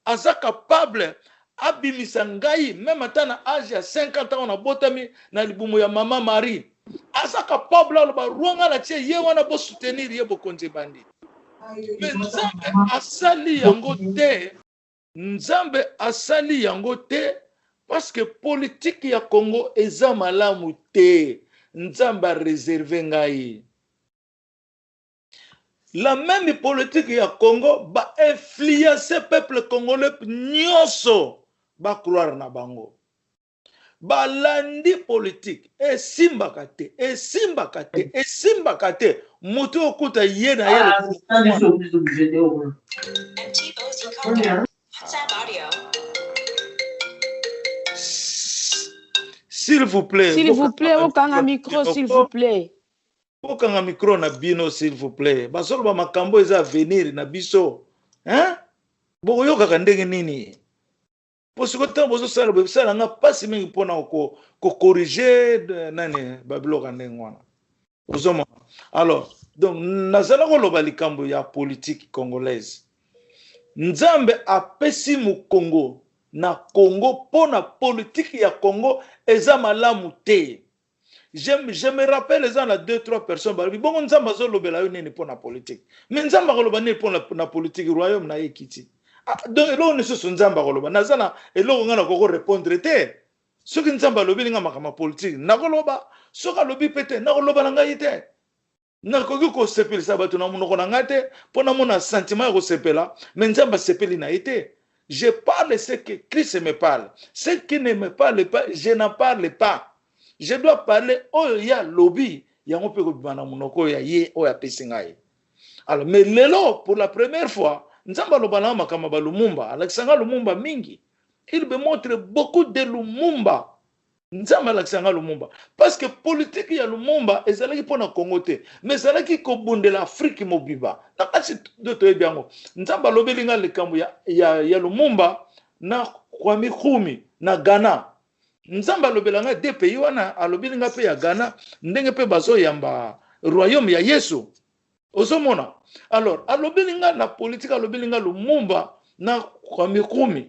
aza capable abimisa ngai même ata na âge ya 50 ans na botami na libumu ya mama Marie aza capable aloba ruanga na tie ye wana bo soutenir ye bokonzi bandi. Mais Nzambe asali yango te, Nzambe asali yango te parce que politique ya Congo eza malamu te. Nzambe a réservé ngai. La même politique ya Congo ba influencer peuple congolais nyonso ba croire na bango. Ba landi politique esimbaka te, esimbaka te, esimbaka te. Mutu okuta ye na ye. S'il vous plaît. S'il vous plaît, okanga micro, s'il vous plaît. Okanga micro na bino, s'il vous plaît. Basolo ba makambo eza venir na biso. Hein? Boko yoka ndenge nini? Posiko tan bozo sala bo sala nga pasi mingi pona ko corriger nani babilo ndenge wana. Ozoma. Alors, donc nazala ko loba likambo ya politique congolaise. Nzambe apesi mu Congo na Congo pona politique ya Congo eza malamu te. Je me rappelle les gens là 2-3 personnes balobi bongo Nzambe azolobela yo nini pona politique. Mais Nzambe akoloba nini pona na politique royaume na ekiti. Donc eloko nesusu Nzambe akoloba nazana eloko ngana koko répondre te. Soki Nzambe alobi linga makama politique nakoloba soki alobi pete nakoloba na ngai te. Nakoki ko sepelisa bato na monoko na ngai te pona mona sentiment ya ko sepela mais Nzambe sepeli na ite. Je parle ce que Christ me parle. Ce qui ne me parle pas, je n'en parle pas. Je dois parler oh ya lobby yango pe ko bana monoko ya ye o ya pesingai. Alors mais lelo pour la première fois Nzamba lobana makama ba Lumumba, Alexanga Lumumba mingi. Il me montre beaucoup de Lumumba. Nzamba Alexanga Lumumba parce que politique ya Lumumba ezalaki pona Congo te, mais ezalaki ko bundela Afrique mobiba. Na kasi doto ebiango. Nzamba lobelinga likambo ya Lumumba na Kwame Nkrumah na Ghana. Nzamba lobelanga de pays wana alobelinga pe ya Ghana ndenge pe bazo yamba royaume ya Yesu. Ozomona. Alors, alobelinga na politique alobelinga Lumumba na Kwame Nkrumah.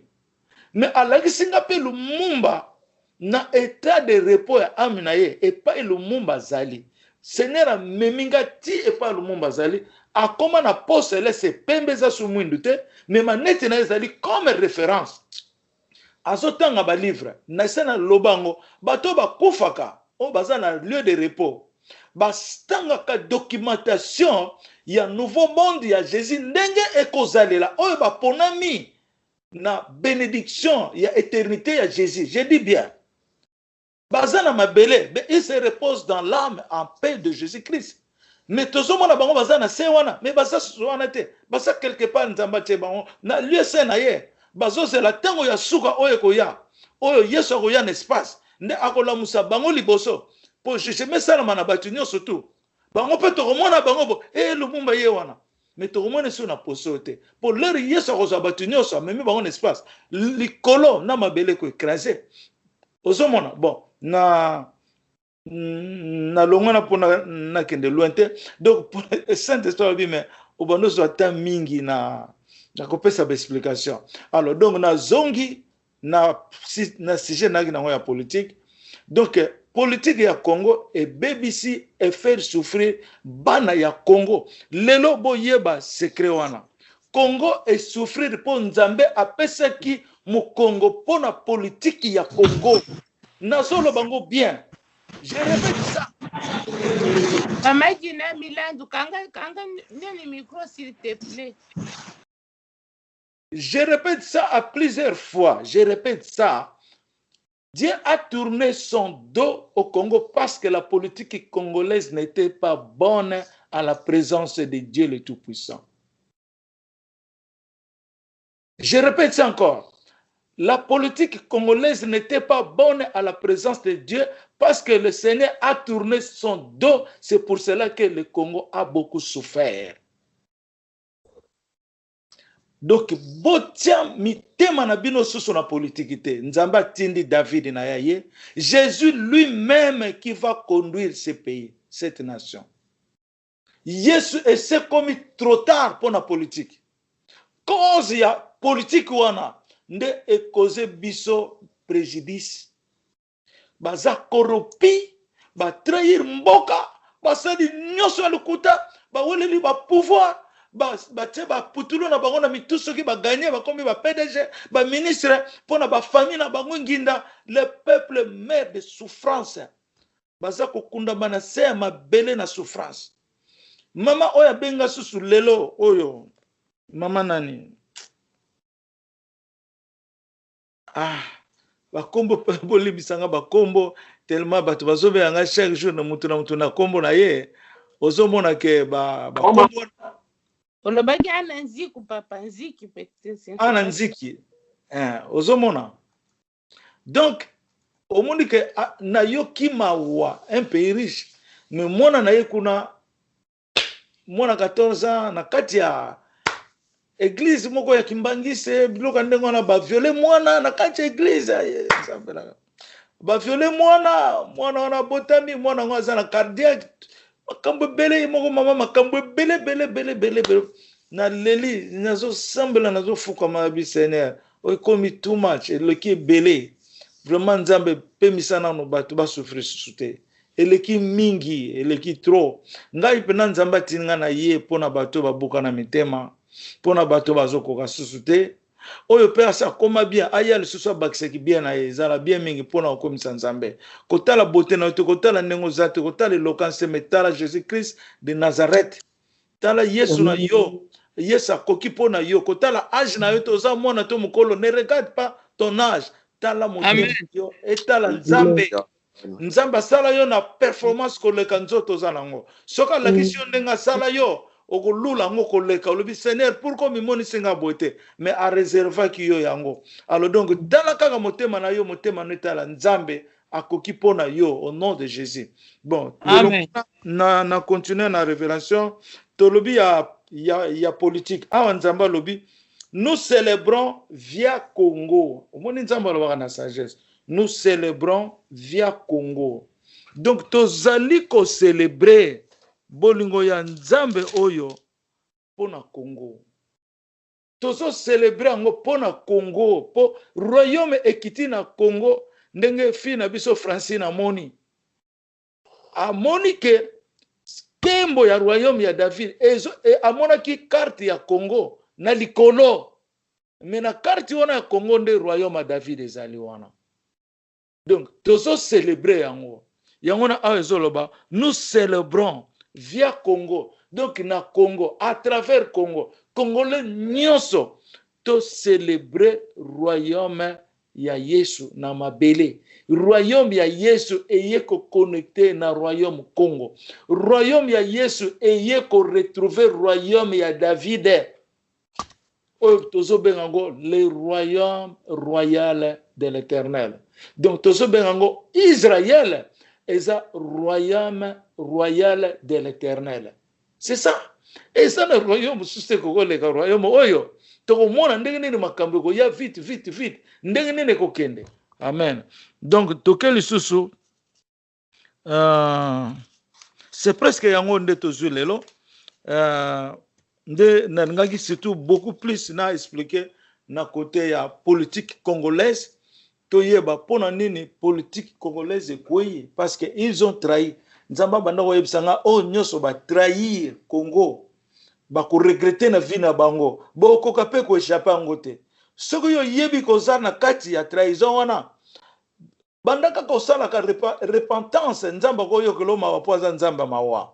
Mais alakisinga pe Lumumba na état de repos ya âme na ye et pas Lumumba zali. Seigneur a meminga ti et pas Lumumba zali. A comment na poste laisse pembeza su mwindu te, mais manete na zali comme référence. Azotanga ba livre na sena lobango bato ba kufaka o baza na lieu de repos. Bastanga ka documentation ya nouveau monde ya Jésus ndenge ekozalela oyo ba ponami na bénédiction ya éternité ya Jésus. Je dis bien. Bazana mabele, il se repose dans l'âme en paix de Jésus-Christ. Mais tout le monde bazana sewana, mais baza soana te, baza quelque part nzamba te bango na lieu sena ye. Bazo c'est la tango ya suka oyo koya. Oyo Yesu koya n'espace. Ne akola musa bango liboso. Po je me sala mana batunyo surtout. Bango pe to komona bango bo Lumumba ye wana. Mais to komona sur na poso te. Po leur Yesu ko batunyo so même bango n'espace. Likolo na mabele ko écraser. Ozomona bon na longona pona na kende lointain. Donc pour sainte histoire bi mais obano so ata mingi na kopesa ba explication. Alors donc na zongi na sujet na ngina ya politique. Donc politique ya Congo et BBC et faire souffrir bana ya Congo. Lelo boyeba secret wana. Congo et souffrir pour Nzambe apesa ki mu Congo pour la politique ya Congo. Nazolo bango bien. Je répète ça. Amagina Milandu kanga neni micro s'il te plaît. Je répète ça à plusieurs fois. Je répète ça. Dieu a tourné son dos au Congo parce que la politique congolaise n'était pas bonne à la présence de Dieu le Tout-Puissant. Je répète ça encore. La politique congolaise n'était pas bonne à la présence de Dieu parce que le Seigneur a tourné son dos. C'est pour cela que le Congo a beaucoup souffert. Donc, botia mitema na bino susu na politique te. Nzamba tindi David na yaye. Jésus lui-même qui va conduire ce pays, cette nation. Yesu essaie commis trop tard pour la politique. Cause ya politique wana. nde ekoze biso préjudice. Baza corrompi, ba trahir mboka, basali nyonso ya lokuta, baweleli ba pouvoir, batie ba putulo na bango na mitu soki ba gagner bakomi ba PDG, ba ministre pona ba famille na bango nginda. Le peuple meurt de souffrance. Baza kokunda bana se mabele na souffrance. Mama oya benga susu lelo oyo. Mama nani? Bakombo bolibisanga bakombo tellement bato bazobe yanga chaque jour na mutu na kombo na ye. Ozomona ke bakombo olobaki ana nziku papa nziki peut-être ana nziki ozomona. Donc omoni ke na yoki mawa un pays riche mais mwana na ye kuna mwana 14 ans na kati ya église moko ya kimbangise biloko ndenge wana ba violer mwana na kati ya église ba violer mwana wana botami mwana ngo za na cardiaque makambo bele moko mama makambo bele na leli nazo sambela nazo fuka mabi Seigneur o komi too much eleki bele vraiment nzambe pemisana no bato ba souffrir sute eleki mingi eleki trop ngai pena nzamba tinga na ye pona bato babuka na mitema pona bato bazokoka susu te oyo pe asa koma bien aya lisusu abakisaki bien na ezala bien mingi pona okomisa nzambe kotala beauté na yo te kotala ndenge oza te kotala eloquence metala Jésus Christ de Nazareth tala Yesu na yo Yesu akoki pona yo kotala âge na yo te oza mwana to mokolo ne regarde pas ton âge tala modele yo etala nzambe nzambe asala yo na performance koleka nzoto oza nango soki alakisi yo ndenge asala yo okolula ngo koleka olobi Seigneur pourquoi mimonisi nga boye te mais areservaki yo yango. Alors donc tala kaka motema na yo motema no etala nzambe akoki pona yo au nom de Jésus. Bon na continuer na révélation tolobi ya politique awa nzambe alobi nous célébrons via Congo. Omoni nzambe alobaka na sagesse. Nous célébrons via Congo. Donc tozali ko célébrer bolingo ya nzambe oyo pona Congo. Tozo célébrer yango pona Congo po royaume ekiti na Congo ndenge fi na biso Francine amoni. Amoni ke kembo ya royaume ya David amonaki carte ya Congo na likolo. Mais na carte wana ya Congo nde royaume ya David ezali wana. Donc tozo célébrer yango. Yango na awezoloba nous célébrons via Congo. Donc na Congo à travers Congo Congolais nyonso to célébrer royaume ya Yesu na mabele. Royaume ya Yesu eye ko connecter na royaume Congo. Royaume ya Yesu eye ko retrouver royaume ya David. Tozo bengango le royaume royal de l'Éternel. Donc tozo bengango Israël est un royaume royal de l'Éternel. C'est ça. Et ça le royaume susté ko le royaume oyo. To mona ndenge nini makambo ko ya vite ndenge nini ko kende. Amen. Donc tokel susu c'est presque yango nde tozu lelo. Nde nangaki surtout beaucoup plus na expliquer na côté ya politique congolaise. Toyeba pona nini politique congolaise ekweyi parce que ils ont trahi. Nzamba banda ko yebisanga o nyoso ba trahir Congo. Ba ko regretter na vie na bango. Bo ko kape ko échapper ngote. Soko yo yebi ko za na kati ya trahison wana. Banda ka ko sala ka repentance nzamba ko yo keloma wapoza nzamba mawa.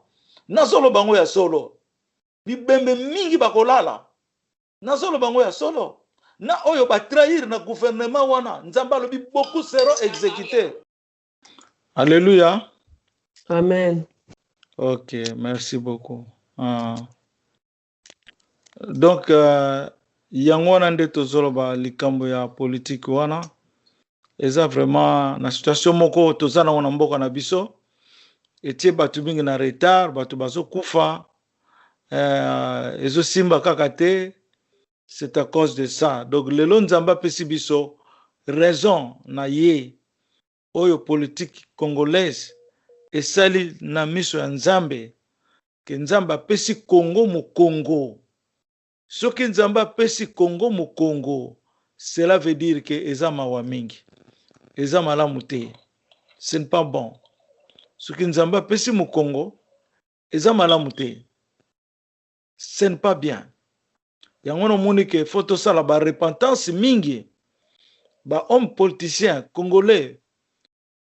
Na solo bango ya solo. Bibembe mingi bakolala. Na solo bango ya solo. Na oyo ba trahir na gouvernement wana nzamba lobi beaucoup seront exécutés. Alléluia. Amen. Ok, merci beaucoup. Donc yango wana nde tozoloba likambo ya politique wana eza vraiment na situation moko tozana wana mboka na biso etie batu mingi na retard batu bazo kufa ezo simba kaka te. C'est à cause de ça. Donc, le long nzamba pesi biso raison na ye oyo politique congolaise esali na miso ya nzambe ke nzamba pesi Congo mu Congo. Soki nzamba pesi Congo mu Congo, cela veut dire que eza mawa mingi, eza malamu te. Ce n'est pas bon. Ce qui nzamba pesi mu Congo, eza malamu te. Ce n'est pas bien. Yango no moni que photo sala ba repentance mingi, ba homme politicien congolais,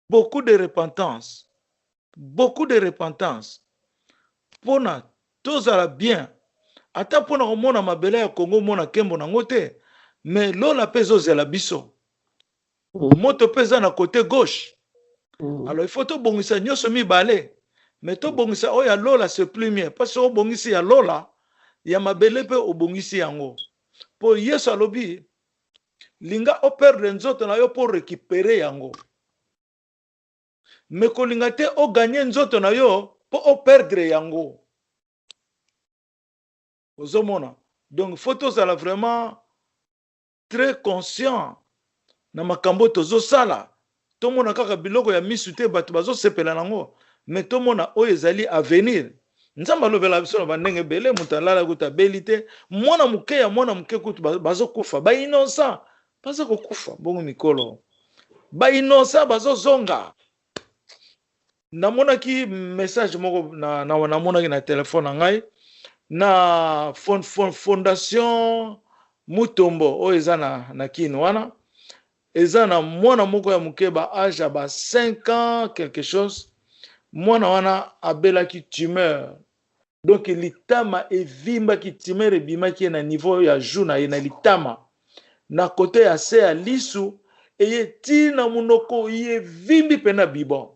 beaucoup de repentance, pona tozala bien. Ata pona komona mabele ya Congo mona kembo nango te, mais lola pe ezozela biso. Moto pe eza na côté gauche. Alors il faut tobongisa nyonso mibale, mais tobongisa oyo ya lola c'est plus mieux, parce que obongisi ya lola ya mabele pe obongisi yango. Po Yesu alobi linga operdre nzoto na yo pour récupérer yango. Mais kolinga te o gagner nzoto na yo po o perdre yango. Ozomona. Donc photos ala vraiment très conscient na makambo tozo sala. Tomona kaka biloko ya misu te bato bazo sepela nango, mais tomona oyo ezali avenir. Nzamba lobela biso na bandenge bele mutalala kuta belite, mwana muke kutu bazo kufa, ba innocent bazo kokufa bongo mikolo. Ba innocent bazo zonga. Namona ki message moko namona ki na telefone na ngai na fondation Mutombo o eza na kini wana. Eza na mwana moko ya mukeba âge ba 5 ans quelque chose. Mwana wana abelaki tumeur. Donc litama evimba ki tumeur ebima ki na niveau ya juna na litama. Na kote ya se ya lisu eye tina munoko ye vimbi pena bibon.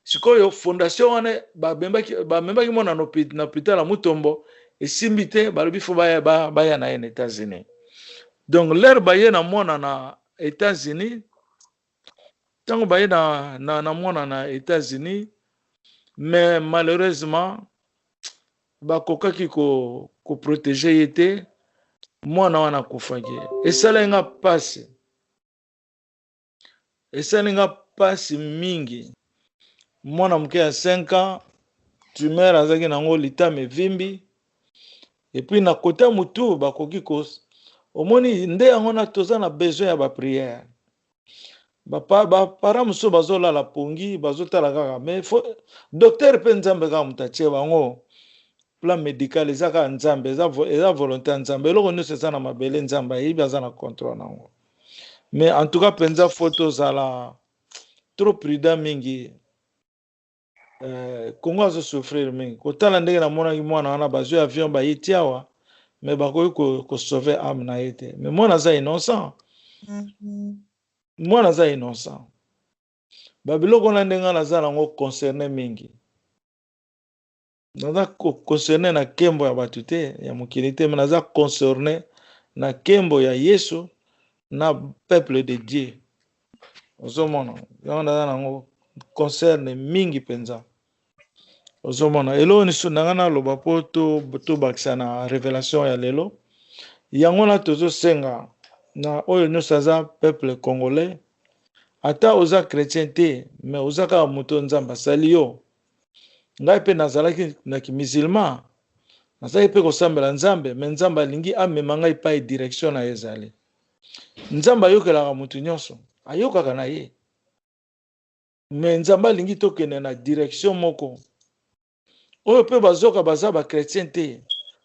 Sikoyo fondation wana bamembaki mwana na hôpital ya Mutombo esimbi te balobi fo baya na États-Unis. Donc l'air baye na mwana na États-Unis, tango baye na mwana na États-Unis, mais malheureusement bakokaki ko protéger yete mwana wana kufaki. Esalenga pasi mingi. Mwana mke ya 5 ans, tumeur azaki nango litame vimbi. Et puis na côté mutu bakoki ko omoni nde yango na toza na besoin ya ba prière. Ba para muso bazola la pongi bazotala kaka, mais docteur pe nzambe ka mutache bango plan médical ezaka nzambe eza volonté nzambe eloko nyonso eza na mabele nzambe yebi aza na contrôle nango. Mais en tout cas penza photo zala trop prudent mingi. Congo azo souffrir mingi kotala ndenge na mona ki mwana wana bazwi avion ba yiti awa, mais bakoki ko sauver âme na yete, mais mwana za innocent. Mwana za innocent. Babiloko na ndenge na za nango concerné mingi. Naza concerné na kembo ya batu te ya mokili te, mais naza concerné na kembo ya Yesu na peuple de Dieu. Ozomona yango naza nango concerne mingi penza. Ozomona elo ni sunanga na loba po to bakisa na révélation ya lelo yango na tozo senga na oyo nyonso aza peuple congolais, ata oza chrétien te mais oza kaka moto nzambe asali yo. Ngai pe nazalaki na musulman, nazalaki pe kosambela nzambe, mais nzambe alingi amema ngai pa direction na ezali. Nzambe ayokelaka moto nyonso, ayokaka na ye, mais nzambe alingi tokende na direction moko oyo pe bazoka baza ba chrétien te.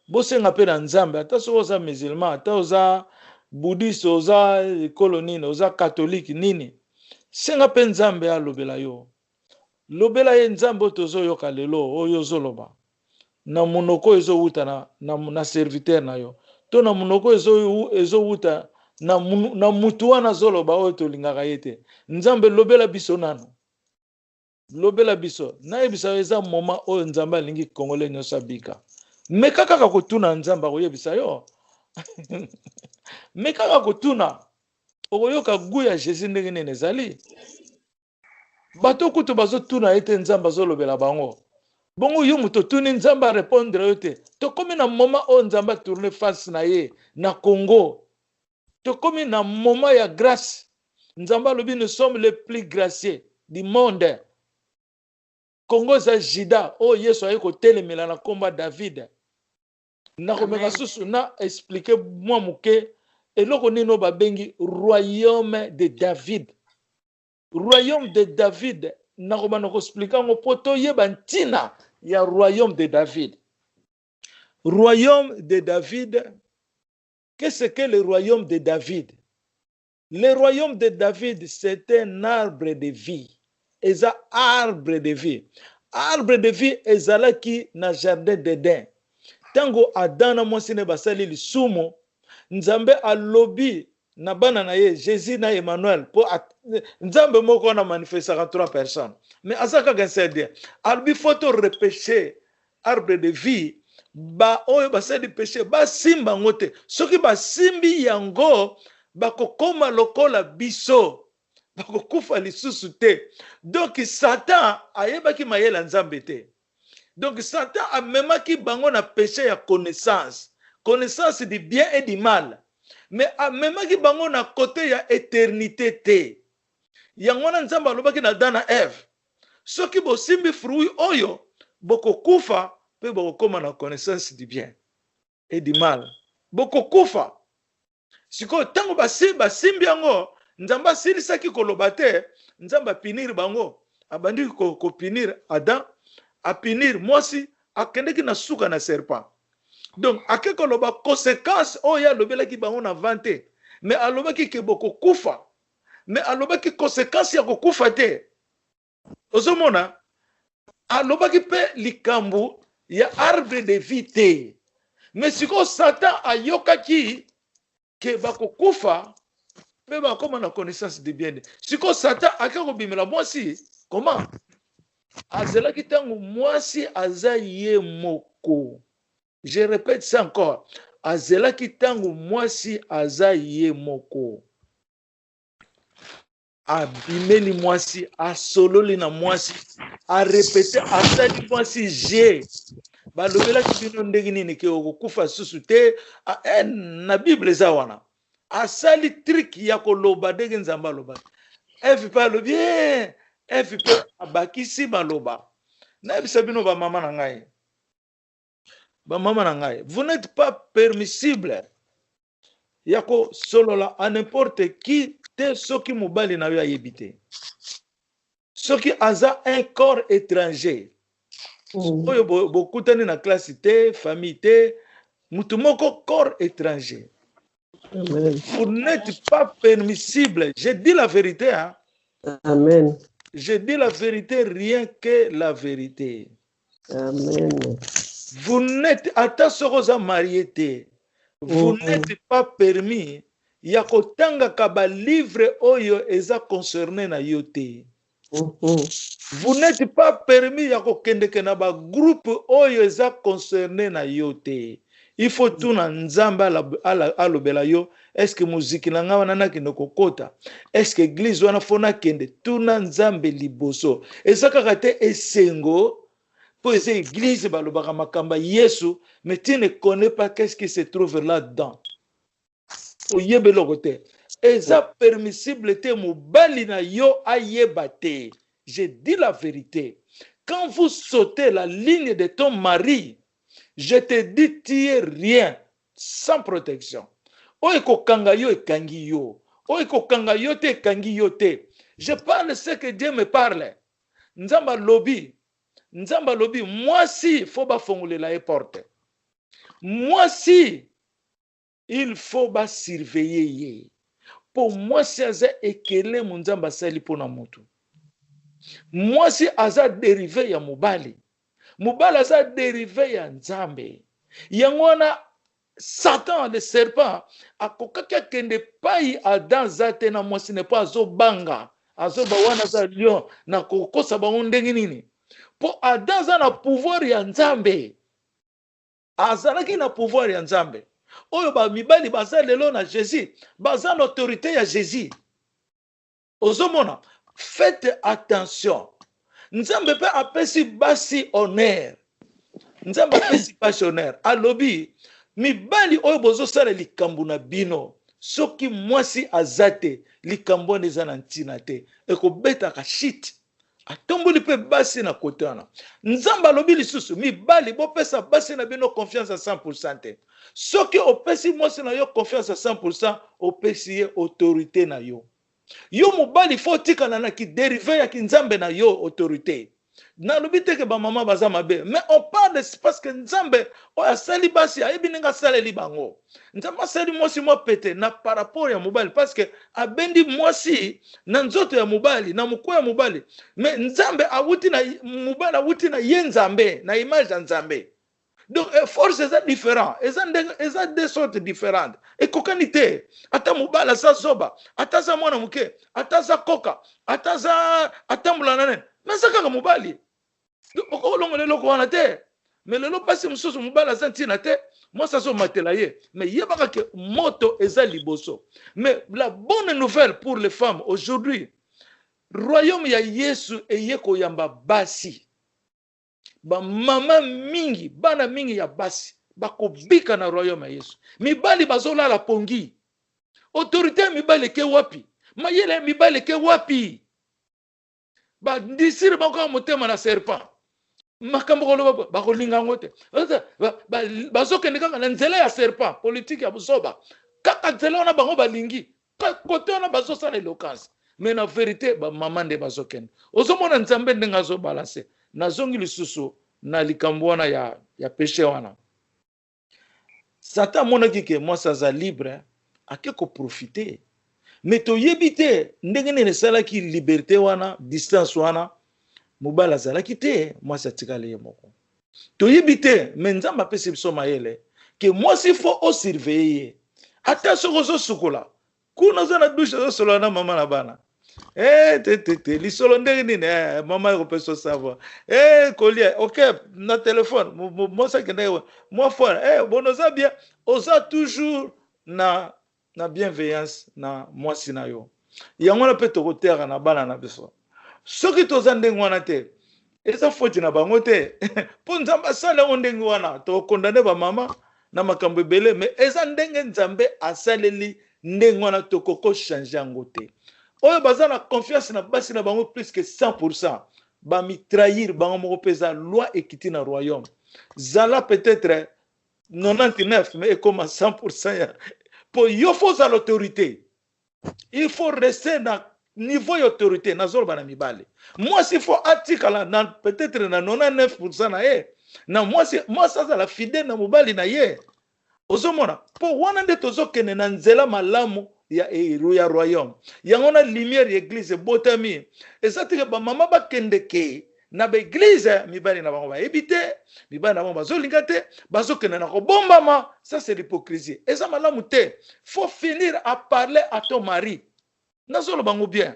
Bosenga pe na nzambe ata so oza musulman, ata oza bouddhiste, oza ekolo nini, oza catholique nini, senga pe nzambe alobela yo. Lobela ye nzambe tozo yoka lelo oyo zoloba na monoko ezo wuta na serviteur na yo, to na monoko ezo wuta na mutu wana zoloba oyo tolingaka yete. Nzambe lobela biso nano, lobela biso na yebisa eza moma oyo nzambe alingi Congolais nyonso abika. Meka kaka kotuna nzambe akoyebisa yo. Meka kaka kotuna okoyoka gu ya Jésus ndenge nene ezali. Bato kutu bazotuna ete nzambe azolobela bango. Bongo yo muto tuni nzambe répondre yo te. Tokomi na moma oyo nzambe tourner face na ye na Congo. Tokomi na moma ya grâce. Nzambe alobi nous sommes les plus gracieux du monde. Congo za Jida o Yesu aye kotelemela na komba David. Na komeka susu na expliquer moi muke eloko nino babengi royaume de David. Royaume de David, nakobana koexplika ngo po toyeba ntina ya royaume de David. Royaume de David, qu'est-ce que le royaume de David? Le royaume de David, c'est un arbre de vie. Eza arbre de vie. Arbre de vie ezalaki na jardin d'Eden. Tango Adana mwasine basali lisumu, Nzambe alobi na bana na ye, Jésus na Emmanuel, po Nzambe moko na manifestera 3 personnes. Mais azaka gansede, albi photo repêché arbre de vie, ba oyo basali péché, ba simba ngote. Soki ba simbi yango, bakokoma lokola biso, bakokufa lisusu te. Donc Satan ayebaki mayela Nzambe te. Donc Satan a même qui bango na péché ya connaissance. Connaissance du bien et du mal. Mais a même qui bango na côté ya éternité te. Yango na Nzamba lobaki na dana Eve. Soki bo simbi fruit oyo, boko kufa, pe boko koma na connaissance du bien et du mal. Boko kufa. Siko tango basimbi yango, Nzamba silisaki koloba te, Nzamba pinir bango. Abandi ko pinir Adam, a pinir mwasi, akendeki na suka na serpent. Donc, akeko loba conséquence, oya lobelaki bango na vante. Mais alobaki ke boko kufa. Mais alobaki conséquence ya kokufa te. Ozomona, alobaki pe likambu ya arbre de vie te. Mais siko Satan ayokaki ke bako kufa, pe bakoma na connaissance de bien. Siko Satan akeko bimela mwasi, comment? Azelaki tango mwasi aza ye moko. Je répète ça encore. Azelaki tango mwasi aza ye moko. Abimeli mwasi, asololi na mwasi, a répété, asali mwasi je. Balobelaki bino ndenge nini ke okufa susu te, na Bible eza wana. Asali trick ya koloba ndenge Nzamba loba. Efi pa lobi, efi pe abakisi baloba. Na ebisa bino ba mama na ngai. Ba mama na ngai, vous n'êtes pas permissible. Yako solola à n'importe qui te soki mobali na yo ayebite. Soki aza un corps étranger. Oyo bokutani na classe te, famille te, mutu moko corps étranger. Amen. Vous n'êtes pas permissible. Je dis la vérité, hein. Amen. Je dis la vérité, rien que la vérité. Amen. Vous n'êtes, attention marié, vous n'êtes pas permis. Yako tanga kaba livre oyo eza concerné na yote. Vous n'êtes pas permis yako kendeke na ba groupe oyo eza concerné na yote. Il faut tout na Nzamba alobela yo. Est-ce que musique na nga wana kende kokota? Est-ce que église wana fona kende tout na Nzambe liboso? Eza kaka te esengo. Pour les églises, mais tu ne connais pas qu'est-ce qui se trouve là-dedans. Eza permissible te mobali na yo ayebate. Je dis la vérité. Quand vous sautez la ligne de ton mari, je te dis tu es rien sans protection. Oiko kanga yo ekangi yo. Oiko kanga yo te ekangi yo te. Je parle ce que Dieu me parle. Nzamba lobi. Nzamba lobi, moi si, faut pas fongoler la porte. Moi si, il faut pas surveiller. Pour moi si aza ekele munzamba sali pona mutu. Moi si aza dérivé ya mubali. Mubali aza dérivé ya Nzambe. Yangwana Satan le serpent akokaka kende pai Adam zate na mwasi ne pas azo banga. Azo bawana za lion na kokosa ba ndenge nini. Po Adam za na pouvoir ya Nzambe. Azalaki na pouvoir ya Nzambe. Oyo ba mibali baza lelo na Jésus, baza na autorité ya Jésus. Ozomona, faites attention. Nzambe pe apesi basi honneur. Nzambe apesi basi honneur. Alobi, mibali oyo bozo sala likambo na bino. Soki mwasi azate likambo neza na ntina te. Eko beta ka shit. Atomboli pe basi na kote wana. Nzamba lobi lisusu mibali bopesa basi na bino confiance à 100% te. soki opesi mwasi na yo confiance à 100%, opesi ye autorité na yo. Yo mobali faut tikana na ki dérivé ya ki nzambe na yo autorité. Na lubite ke ba mama baza mabe, mais on parle parce que nzambe o asali basi ayebi ninga saleli bango. Nzambe asali mwasi mo pete na par rapport ya mobali parce que abendi mwasi na nzoto ya mobali na mukwe ya mobali, mais nzambe awuti na mobali awuti na ye nzambe na image ya nzambe. Donc force est différent, eza deux sortes différentes. Et kokanité, ata mobala sa soba, ata sa mwana muke, ata sa koka, ata sa atambula nanen. Mais ça kaka mobali. Donc okolongo lelo ko wana te. Mais lelo pasi mususu mobala sa ntina te. Moi ça so matela ye. Mais yebaka ke moto eza liboso. Mais la bonne nouvelle pour les femmes aujourd'hui, royaume ya Yesu eyeko yamba basi. Ba mama mingi, bana mingi ya basi, bakobika na royaume ya Yesu. Mibali bazola la pongi. Autorité mibali ke wapi? Mayele mibali ke wapi? Ba disiri bako motema na serpent. Makambo kolo bakolinga ngote. Bazokende kaka na nzela ya serpent, politique ya busoba. Kaka nzela wana bango balingi. Kote wana bazosala eloquence. Mais na vérité ba mama nde bazokende. Ozomona nzambe ndenga zo balancer. Nazongi lisusu na likambo wana ya péché wana. Satan mona kike moi ça libre ake ko profiter. Mais to yebite ndenge ne sala ki liberté wana distance wana mobala zala kite moi ça tikale ye moko. To yebite mais nzamba pese biso mayele que moi si faut au surveiller. Ata sokozo sukola. Kuna zana douche zo solo na mama na bana. Lisolo ndenge nini mama yako peso savoir collier OK na téléphone moi ça kende moi fort bonoza bien oza toujours na bienveillance na moi sinayo yango na peto ko terre na bana na biso soki toza ndenge wana te eza faute na bango te po nzamba sala ndenge wana to condamner ba mama na makambo ebele mais eza ndenge nzambe asaleli ndenge wana to koko changer ngo te. Oyo baza na confiance na basi na bango plus que 100%. Ba mitrair bango moko pesa loi équité na royaume. Zala peut-être 99 mais comme à 100%. Pour yo faut à l'autorité. Il faut rester na niveau d'autorité na zolo bana mibale. Moi s'il faut atikala na peut-être na 99% na ye. Na moi ça la fidèle na mobali na ye. Ozomona po wana nde tozokene na nzela malamu ya royaume. Yango na lumière église botami. Ezatike ba mama bakende ke na ba église mibali na bango ba ebite, mibali na bango bazolinga te, bazokene na ko bombama, ça c'est l'hypocrisie. Eza malamu te. Faut finir à parler à ton mari. Nazolo bango bien.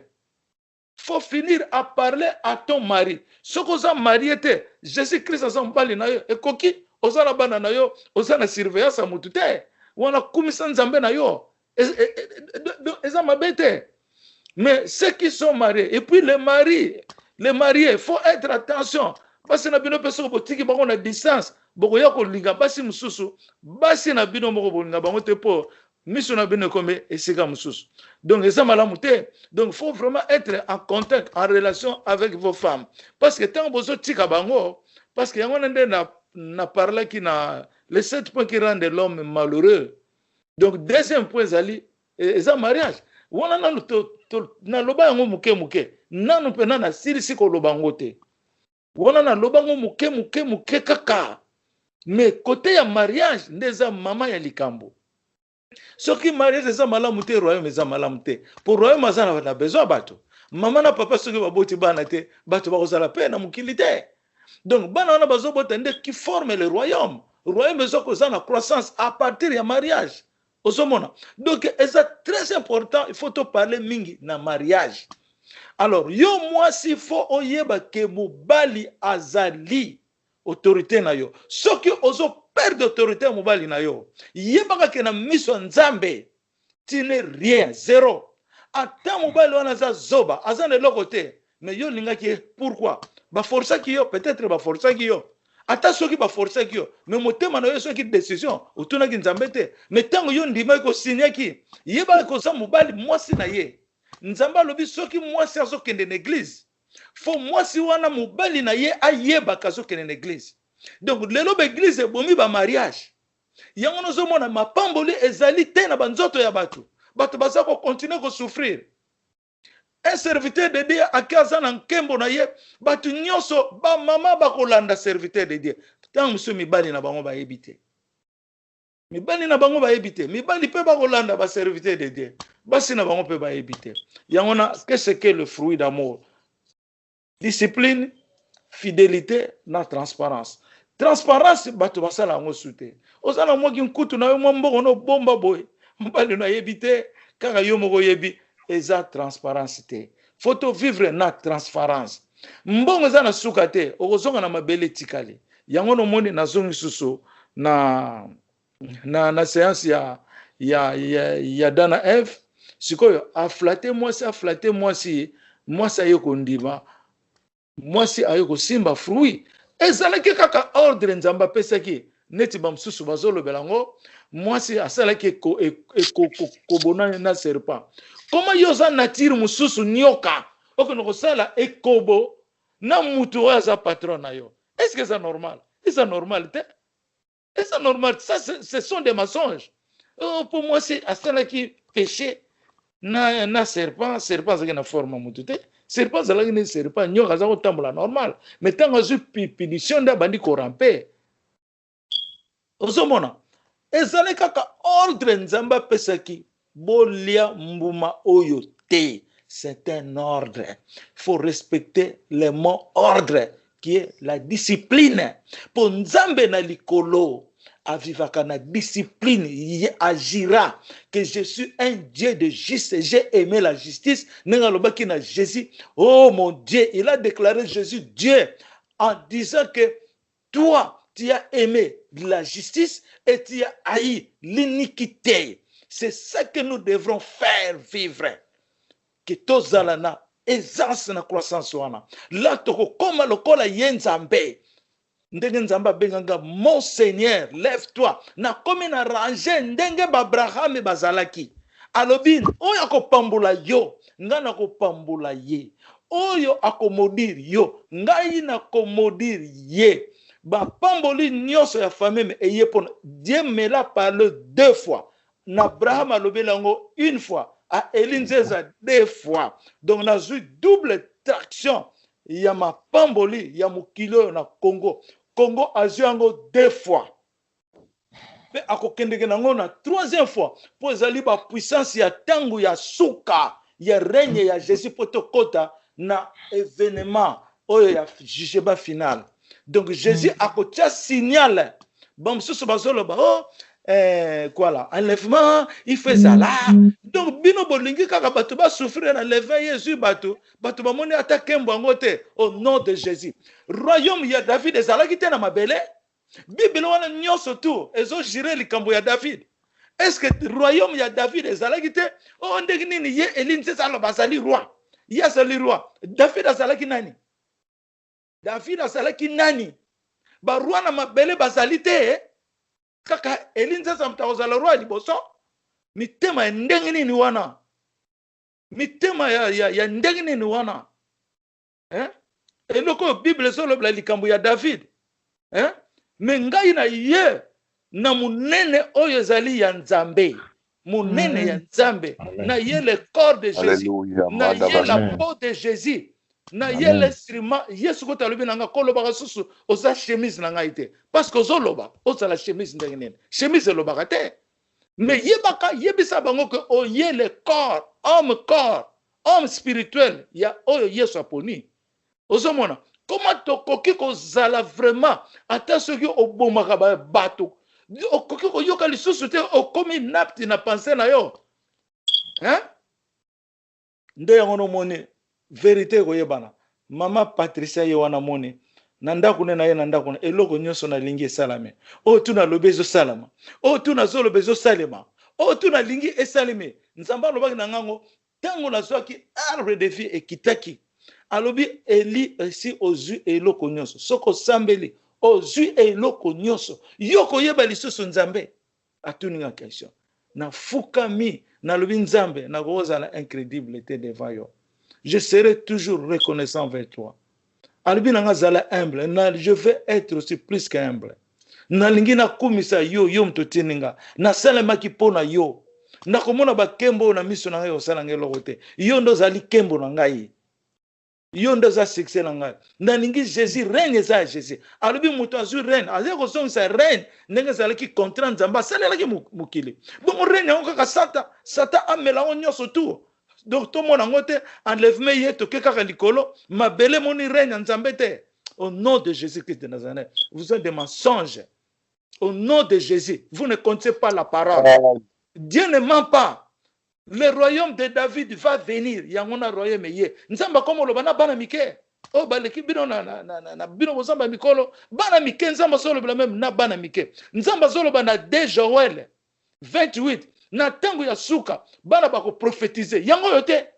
Faut finir à parler à ton mari. Soko za marié te, Jésus-Christ aza mbali na yo, ekoki ozala bana na yo, ozala surveillance mutu te. Wana kumisa nzambe na yo. Eza mabete. Mais ceux qui sont mariés, et puis les mariés, il faut être attention. Parce que na bino peso botiki bango na distance, boko ya ko linga basi mususu, basi na bino moko bolinga bango te po miso na bino comme esika mususu. Donc eza malamu te. Donc faut vraiment être en contact, en relation avec vos femmes. Parce que tant bozo tika bango, parce que yango nde na parla qui na les 7 points qui rendent l'homme malheureux. Donc deuxième point zali eza mariage. Wana na loba yango muke nanu pena na silisi ko loba ngote. Wana na loba yango muke kaka. Mais côté ya mariage ndeza mama ya likambo. Soki mariage eza malamu te royaume eza malamu te. Pour royaume azana na besoin bato. Mama na papa soki baboti bana te, bato bakozala pe na mukili te. Donc bana wana bazobota nde qui forme le royaume. Royaume ezoko za na croissance à partir ya mariage. Osomona. Donc c'est très important, il faut te parler mingi na mariage. Alors yo moi s'il faut oyeba ke mobali azali autorité na yo. Soki ozo perdre autorité mobali na yo. Yebaka ke na miso nzambe. Tu n'es rien, zéro. Ata mobali wana za zoba, azane lokote. Mais yo lingaki pourquoi? Ba força ki yo, peut-être ba força ki yo. Ata soki ba força ki yo, mais motema na yo soki décision, otuna ki nzambe te. Mais tango yo ndima ko signer ki, yeba ko sa mobali mwasi na ye. Nzamba lobi soki mwasi azokende na église. Faut mwasi wana mobali na ye ayeba kazokende na église. Donc lelo ba église bomi ba mariage. yango nozomona mapamboli ezali te na banzoto ya bato baza kokontinue kosouffrir. Un serviteur de Dieu akaza na nkembo na ye bato nyonso bamama bakolanda serviteur de Dieu ntango mosusu mibali na bango bayebi te. Mibali na bango bayebi te, mibali mpe bakolanda baserviteur de Dieu basi na bango mpe bayebi te. Yango na qu'est-ce que le fruit d'amour? Discipline, fidélité na transparence. Transparence bato basala yango su te. Ozala mwoki nkutu na yo mwa mbongo no bomba boye mobali na yebi te kaka yo moko yebi eza transparence te. Faut vivre na transparence. Mbongo eza na suka te okozonga na mabele tikali. Yango no moni nazongi susu na séance ya Dana Eve sikoyo aflate mwasi ayo kondima mwasi ayo kosimba fruit ezalaki kaka ordre nzamba pesaki neti bamsusu bazolobela ngo mwasi asalaki ekobona na serpent. Comment yoza nature mususu nyoka okino kosala ekobo na mutu oyo aza patron na yo? Est-ce que c'est normal? C'est normal te? C'est normal. Ça, ce sont des mensonges. Pour moi, c'est asalaki péché na serpent zaki na forme mutu te. Serpent zalaki na serpent nyoka za kotambola normal. Mais tant que punition da bandi ko ramper. Ozomona. Ezali kaka ordre nzamba pesaki bolia mbuma oyo te. C'est un ordre. Il faut respecter le mot ordre qui est la discipline. Pour nzambe na likolo avivaka na discipline, il agira que je suis un Dieu de justice, j'ai aimé la justice. Nengalobaki na Jésus, oh mon Dieu, il a déclaré Jésus Dieu en disant que toi tu as aimé la justice et tu as haï l'iniquité. C'est ça que nous devrons faire vivre. Que tozalana aisance na croissance wana. Là toko koma lokola yenzambe. Ndenge nzamba benganga mon Seigneur, lève-toi. Na komi na ranger ndenge Abraham bazalaki. Alobin oyo akopambula yo, nga na kopambula ye. Oyo akomodir yo, ngai na komodir ye. Ba pamboli nyonso ya famille eye pona. Dieu me l'a parlé 2 fois. Na Abraham alobela ngo 1 fois. À Elinzeza 2 fois. Donc, on a eu double traction. Il y a ma pamboli, il y a mon kilo na Congo. Congo a eu 2 fois. Mais à Kokendegena, on a 3e fois. Pour les la puissance, il y a tango, il y a souka, il y a règne, il y a Jésus Potokota, na événement, il y a jugement final. Donc, Jésus a un signal. Bon, ce oh, quoi là, enlèvement, il fait ça là. Donc, bino bolingi kaka bato ba souffrir na lever Jésus bato ba moni attaquer mbangote au nom de Jésus. Royaume ya David ezalaki te na mabele. Bible wana nyonso tout ezo jire likambo ya David. Est-ce que royaume ya David ezalaki te? Oh ndenge nini ye Eline salo bazali roi. Ya sali roi. David azalaki nani? David azalaki nani? Ba roi na mabele bazali te. Kaka Elinza samtaozala roi liboso mitema ndenge nini wana mitema ya ndenge nini wana eloko Bible solo bla likambo ya David mengai na ye na munene oyo ezali ya Nzambe munene ya Nzambe na ye le corps de Jésus na ye la peau de Jésus na ye l'instrument yesu ko talobi nanga koloba kasusu oza chemise nanga ite parce que ozoloba oza la chemise ndenge nene chemise loba te mais yebaka yebisa bango que oye le corps homme spirituel ya oyo yesu aponi ozomona comment tokoki kozala vraiment ata soki obomaka bato okoki koyoka lisusu te okomi napti na pensée na yo nde yango no moni vérité koyebana mama Patricia ye wana moni na ndako na ye na ndako na eloko nyonso na lingi esalame o tuna lobezo salama o tuna zolo bezo salema o tuna lingi esaleme nzamba lobaki na ngango tango na zwaki arbre de vie ekitaki alobi eli esi ozu eloko nyonso soko sambeli ozu eloko nyonso yoko yeba lisusu nzambe atuninga question na fukami na lobi nzambe na kozala incrédibilité devant yo. Je serai toujours reconnaissant vers toi. Je veux être aussi plus qu'humble. nalingi nakumisa yo moto tieninga nasalemaki mpo na yo nakomona bakembo na miso na ngai osala ngai eloko te yo ndo ozali kembo na ngai yo ndo oza succès na ngai nalingi Jésus règne eza ya Jésus alobi moto azwi reine azali kozongisa reine ndenge ezalaki contrat nzambe asalelaki mokili bongo reine yango kaka sata amela yango nyonso tu donc tomona yango te enlèvement ye toke kaka likolo mabele moni reine ya nzambe te. Au nom de Jésus-Christ de Nazareth, vous êtes des mensonges. Au nom de Jésus, vous ne comptez pas la parole. Dieu ne ment pas. Le royaume de David va venir. Il y a un royaume hier. Nzamba comme le bana bana mike. Oh ba l'équipe bino na bino bozamba mikolo. Bana mike nzamba solo bla même na bana mike. Nzamba solo bana de Joël 28. Na tango ya suka bana bako prophétiser. Yango yote.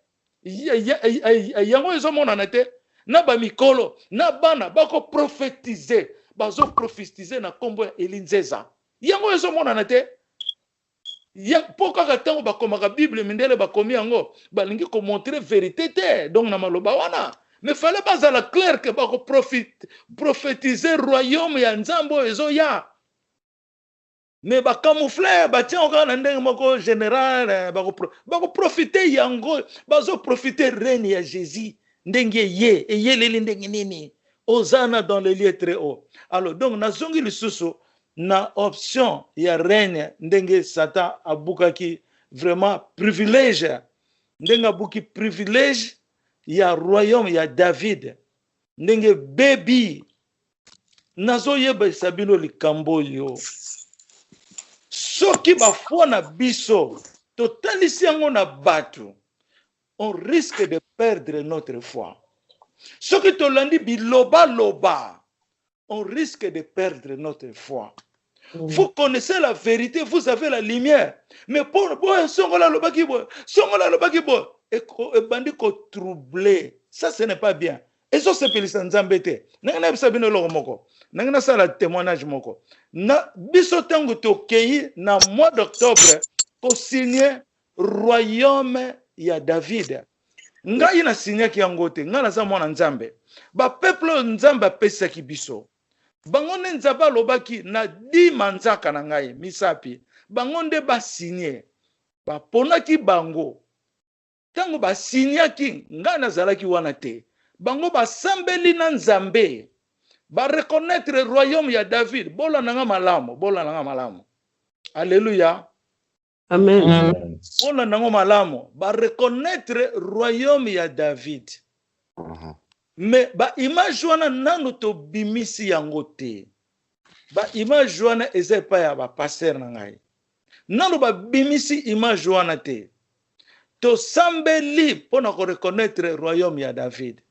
Yango ezomona na te. Na ba mikolo na bana bako prophétiser. Bazo prophétiser na kombo ya Elinzeza. Yango ezomona na te. Ya poka katango bakomaka Bible mindele bakomi yango balingi ko montrer vérité te donc na maloba wana mais fallait pas à la clair que bako prophétiser royaume ya nzambo ezo ya mais ba camoufler ba tia encore na ndenge moko général bako profiter yango bazo profiter règne ya Jésus ndenge ye eyeleli ndenge nini Hosanna dans les lieux très hauts. Alors donc nazongi lisusu na option ya règne ndenge Satan abukaki vraiment privilège ndenge abuki privilège ya royaume ya David ndenge baby nazo yeba sabino likambo yo soki bafona biso totalisi yango na batu on risque de perdre notre foi. Soki tolandi biloba loba on risque de perdre notre foi. Vous connaissez la vérité, vous avez la lumière. Mais pour songola lobaki bo, et bandi ko troubler. Ça ce n'est pas bien. Et ça c'est pelisa nzambete. Nangana bisabino lo moko. Nangana sala témoignage moko. Na biso tango to kei na mois d'octobre ko signer royaume ya David. Ngai na signer ki yangote, ngana za mwana nzambe. Ba peuple nzamba pesa ki biso. Bangonde nzaba lobaki na di manzaka na ngai misapi bangonde ba signer ba ponaki bango tango ba signaki nga nazalaki wana te bango ba sambeli na nzambe ba reconnaître royaume ya David bola nanga malamu alléluia Amen. bola nanga malamu ba reconnaître royaume ya David. Mais ba image wana nanu to bimisi yango te ba image wana eza pa ya ba pasteur na ngai nanu ba bimisi image wana te to sambeli pona ko reconnaître royaume ya David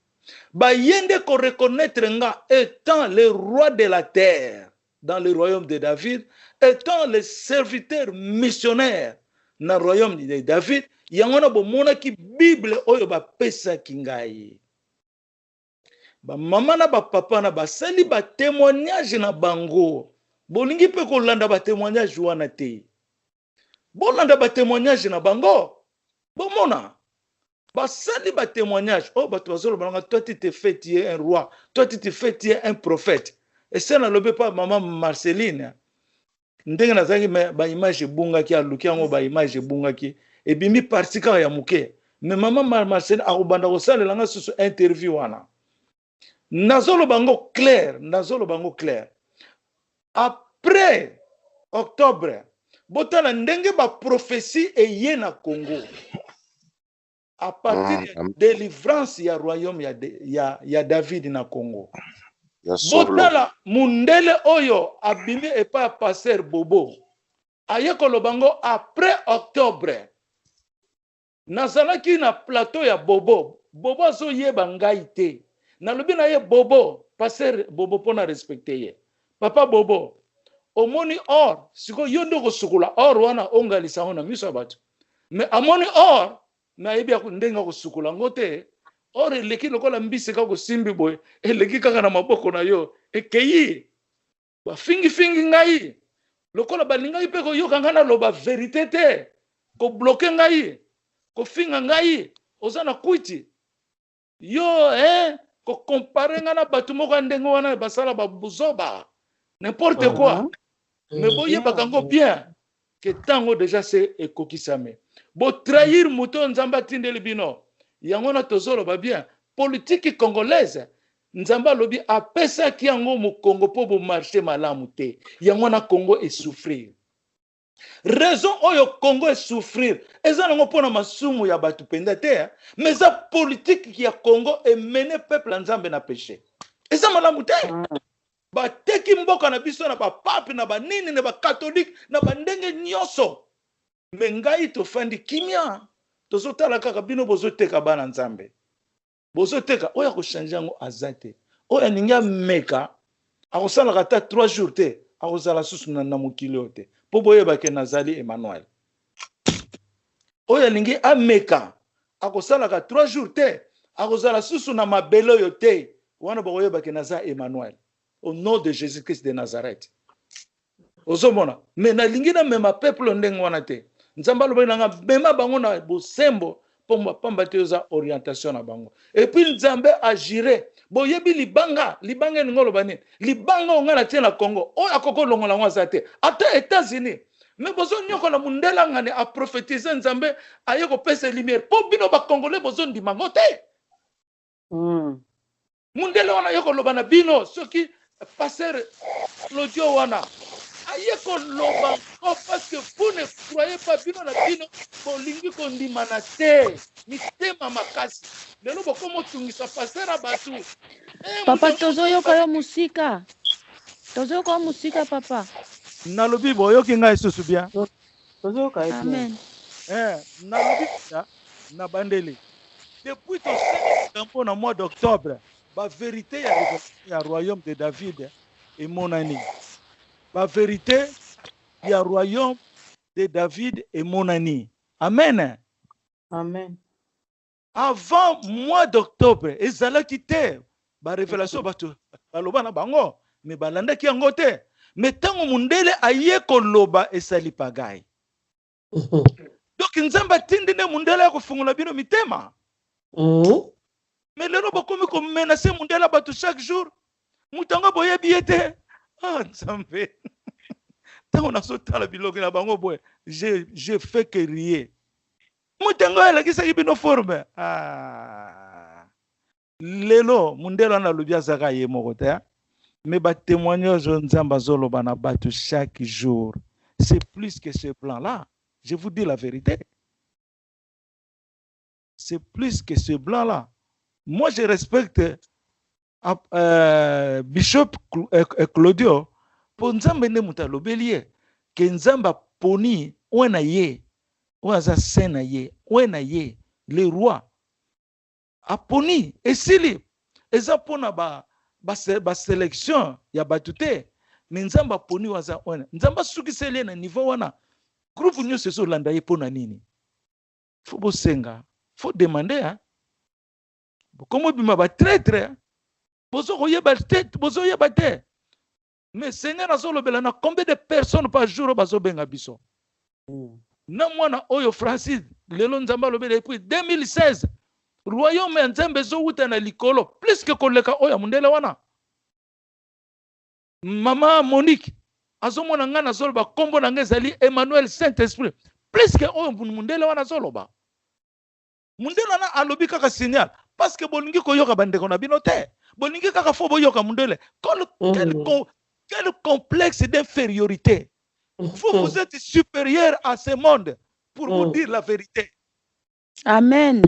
ba yende ko reconnaître nga étant le roi de la terre dans le royaume de David étant le serviteur missionnaire na royaume de David yango na bo mona ki Bible oyo ba pesa kingai. Ba mama na ba papa na ba sali ba témoignage na bango bolingi pe ko landa ba témoignage wana te bolanda ba témoignage na bango bomona ba sali ba témoignage oh ba tozolo balanga toi tu te fais tu es un roi toi tu te fais tu es un prophète et ça na lobe pas maman Marceline ndenge na zangi ba image bunga ki aluki yango ba image bunga ki e bimi partika ya muke mais maman Marceline akobanda ko salela nga susu interview wana nazolo bango clair. Après octobre, botala ndenge ba prophétie eye na Congo. À partir de délivrance ya royaume ya David na Congo. Botala mundele oyo abimi et pas passer Bobo. Ayeko lobango après octobre. Nazalaki na plateau ya Bobo. Bobo zo yeba ngai te. Na lobi na ye Bobo, passer Bobo pona respecter ye. Papa Bobo, omoni or, siko yondo ko sukula or wana onga lisao na miso batu. Me amoni or, na yebi akundenga ko sukula ngote, or eleki lokola mbisi ka ko simbi boy, eleki kaka na maboko na yo, ekeyi. Ba fingi ngai. Lokola balinga ipe ko yoka ngana loba vérité te. Ko bloquer ngai, ko finga ngai, ozana kuiti. Yo ko comparer ngana batu moko ndenge wana basala ba buzoba n'importe quoi. Mais boye bakango bien que tango déjà c'est ekokisame. Bo trahir muto nzamba tindeli bino. Yango na tozolo ba bien politique congolaise. Nzamba lobi apesa ki yango mu Congo po bo marché malamu te. Yango na Congo est souffrir. Raison oyo Congo est souffrir. Eza nango pona masumu ya batu penda te, mais za politique qui ya Congo est mené peuple nzambe na péché. Eza malamu te. Ba teki mboka na biso na ba pape na ba nini na ba catholique na ba ndenge nyoso. Mais ngai to fandi kimia. Tozo tala kaka bino bozo teka bana nzambe. Bozo teka oya ko changer ngo azate. Oya ninga meka akosala kata 3 jours te. Akozala susu na mokili ote. Po boyeba ke nazali Emmanuel. Oya ningi ameka akosala ka 3 jours te. Akozala susu na mabelo yote. Wana boyeba ke nazali Emmanuel. Au nom de Jésus-Christ de Nazareth. Ozomona, mais na lingi na mema peuple ndenge wana te. Nzamba loba nanga mema bango na bosembo po pamba te za orientation na bango. Et puis Nzambe agire. Boyebi libanga ngolo bani. Libanga ongana tie na Congo. O akoko longola ngwa te. Ata États-Unis. Mais bozo nyoko na mundela ngane a prophétiser Nzambe aye ko pesa lumière. Po bino ba Congolais bozo ndimango te. Mundela wana yoko loba na bino soki passer l'audio wana ayeko loba parce que vous ne croyez pas bino na bino bolingi kondima na te mitema makasi lelo bokomo tungisa passer abatu Papa tozoyoka yo musika papa nalobi boyoki ngai susu bien tozoyoka yo amen nalobi na bandeli depuis to se na mois d'octobre la vérité il y a royaume de David et Monani. La vérité il y a royaume de David et Monani. Amen. Amen. Avant mois d'octobre, ezala quitté ba révélation ba loba na bango mais balanda ki yango te. Mais tango mundele aye ko loba esali pagai. Donc nzamba tindine mundele ko fungula bino mitema. Mais le robo comme menacer mundela batu chaque jour. Mutanga boye biete. Ah nzambe. Tango na sota la bilogi na bango boye. Je fais que rier. Mutanga la kisa bino forme. Ah. Lelo mundela na lobia zaka ye moko te. Mais ba témoignage nzamba zolo bana batu chaque jour. C'est plus que ce plan là. Je vous dis la vérité. C'est plus que ce blanc là. Moi, je respecte Bishop Claudio pour Nzambe ne mutalobelie que Nzamba poni ouena ye ouaza sena ye ouena ye le roi a poni esili eza pona ba sélection ya batute mais Nzamba poni ouaza ouena Nzamba sukisele na niveau wana groupe nyose so landa ye pona nini faut bosenga faut demander hein. Comment bima ba traître bozo koyeba tête bozo yeba te mais Seigneur azolo belana combien de personnes par jour bazo benga biso na mwana oyo Francis lelo Nzamba lobela depuis 2016 royaume Nzambe zo wuta na likolo plus que koleka oyo mundele wana mama Monique azomona ngana zolo ba kombo na ngezali Emmanuel Saint-Esprit plus que oyo mundele wana zolo ba mundele na alobi kaka signal parce que bolingi koyoka bandeko na bino te bolingi kaka fo boyoka mundele quel complexe d'infériorité vous êtes supérieur à ce monde pour vous dire la vérité. Amen.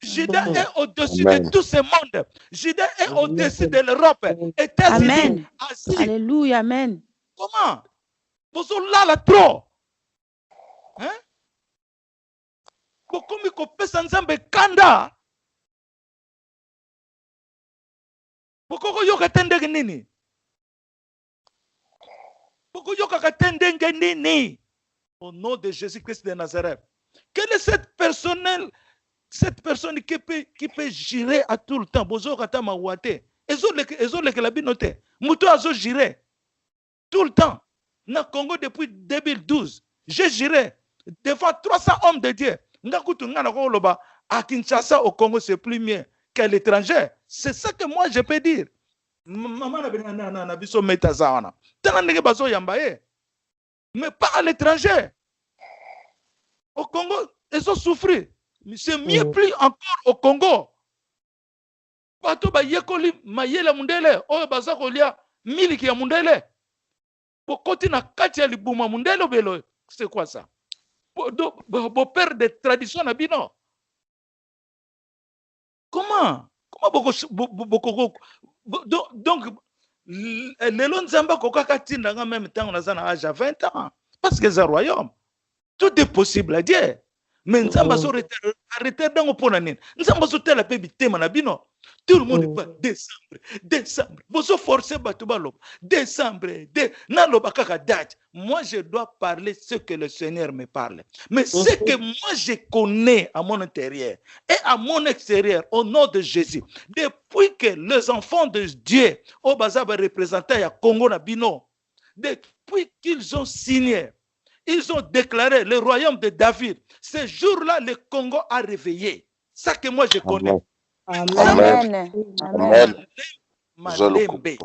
Juda est au-dessus de tout ce monde. Juda est au-dessus de l'Europe, États-Unis, Asie. Alléluia, amen. Comment vous là trop hein bokomi kopesa Nzambe kanda bokoko yoka tendenge nini boko yoka katendenge nini au nom de Jésus-Christ de Nazareth. Quelle est cette personne qui peut gérer à tout le temps bozo kata mawate ezo leke la binote muto azo gérer tout le temps na Congo depuis 2012 j'ai géré devant 300 hommes de Dieu. À Kinshasa, au Congo, c'est plus mieux qu'à l'étranger. C'est ça que moi, je peux dire. Maman na biso meta zawana. Tana ndenge bazo yamba ye. Mais pas à l'étranger. Au Congo, ils ont souffert. Mais c'est mieux plus encore au Congo. Bato ba yekoli mayele mundele oyo baza kolia miliki ya mundele. Bokoti na kati ya libuma mundele belo. C'est quoi ça? Bo père de tradition na bino. Comment donc lelo nzamba kokaka tinda nga même temps na zana âge à 20 ans parce que c'est royaume. Tout est possible à dire. Mais nzamba so arrêter dango pona nini. Nzamba so tela pe bitema na bino. Tout le monde va décembre. Vous forcez Batubalo. Décembre. Naloba kaka date. Moi, je dois parler ce que le Seigneur me parle. Mais ce que moi, je connais à mon intérieur et à mon extérieur, au nom de Jésus, depuis que les enfants de Dieu, au Bazaba représenté à Congo Nabino, depuis qu'ils ont signé, ils ont déclaré le royaume de David. Ce jour-là, le Congo a réveillé. Ça que moi, je connais. Amen. Amen. Malembe.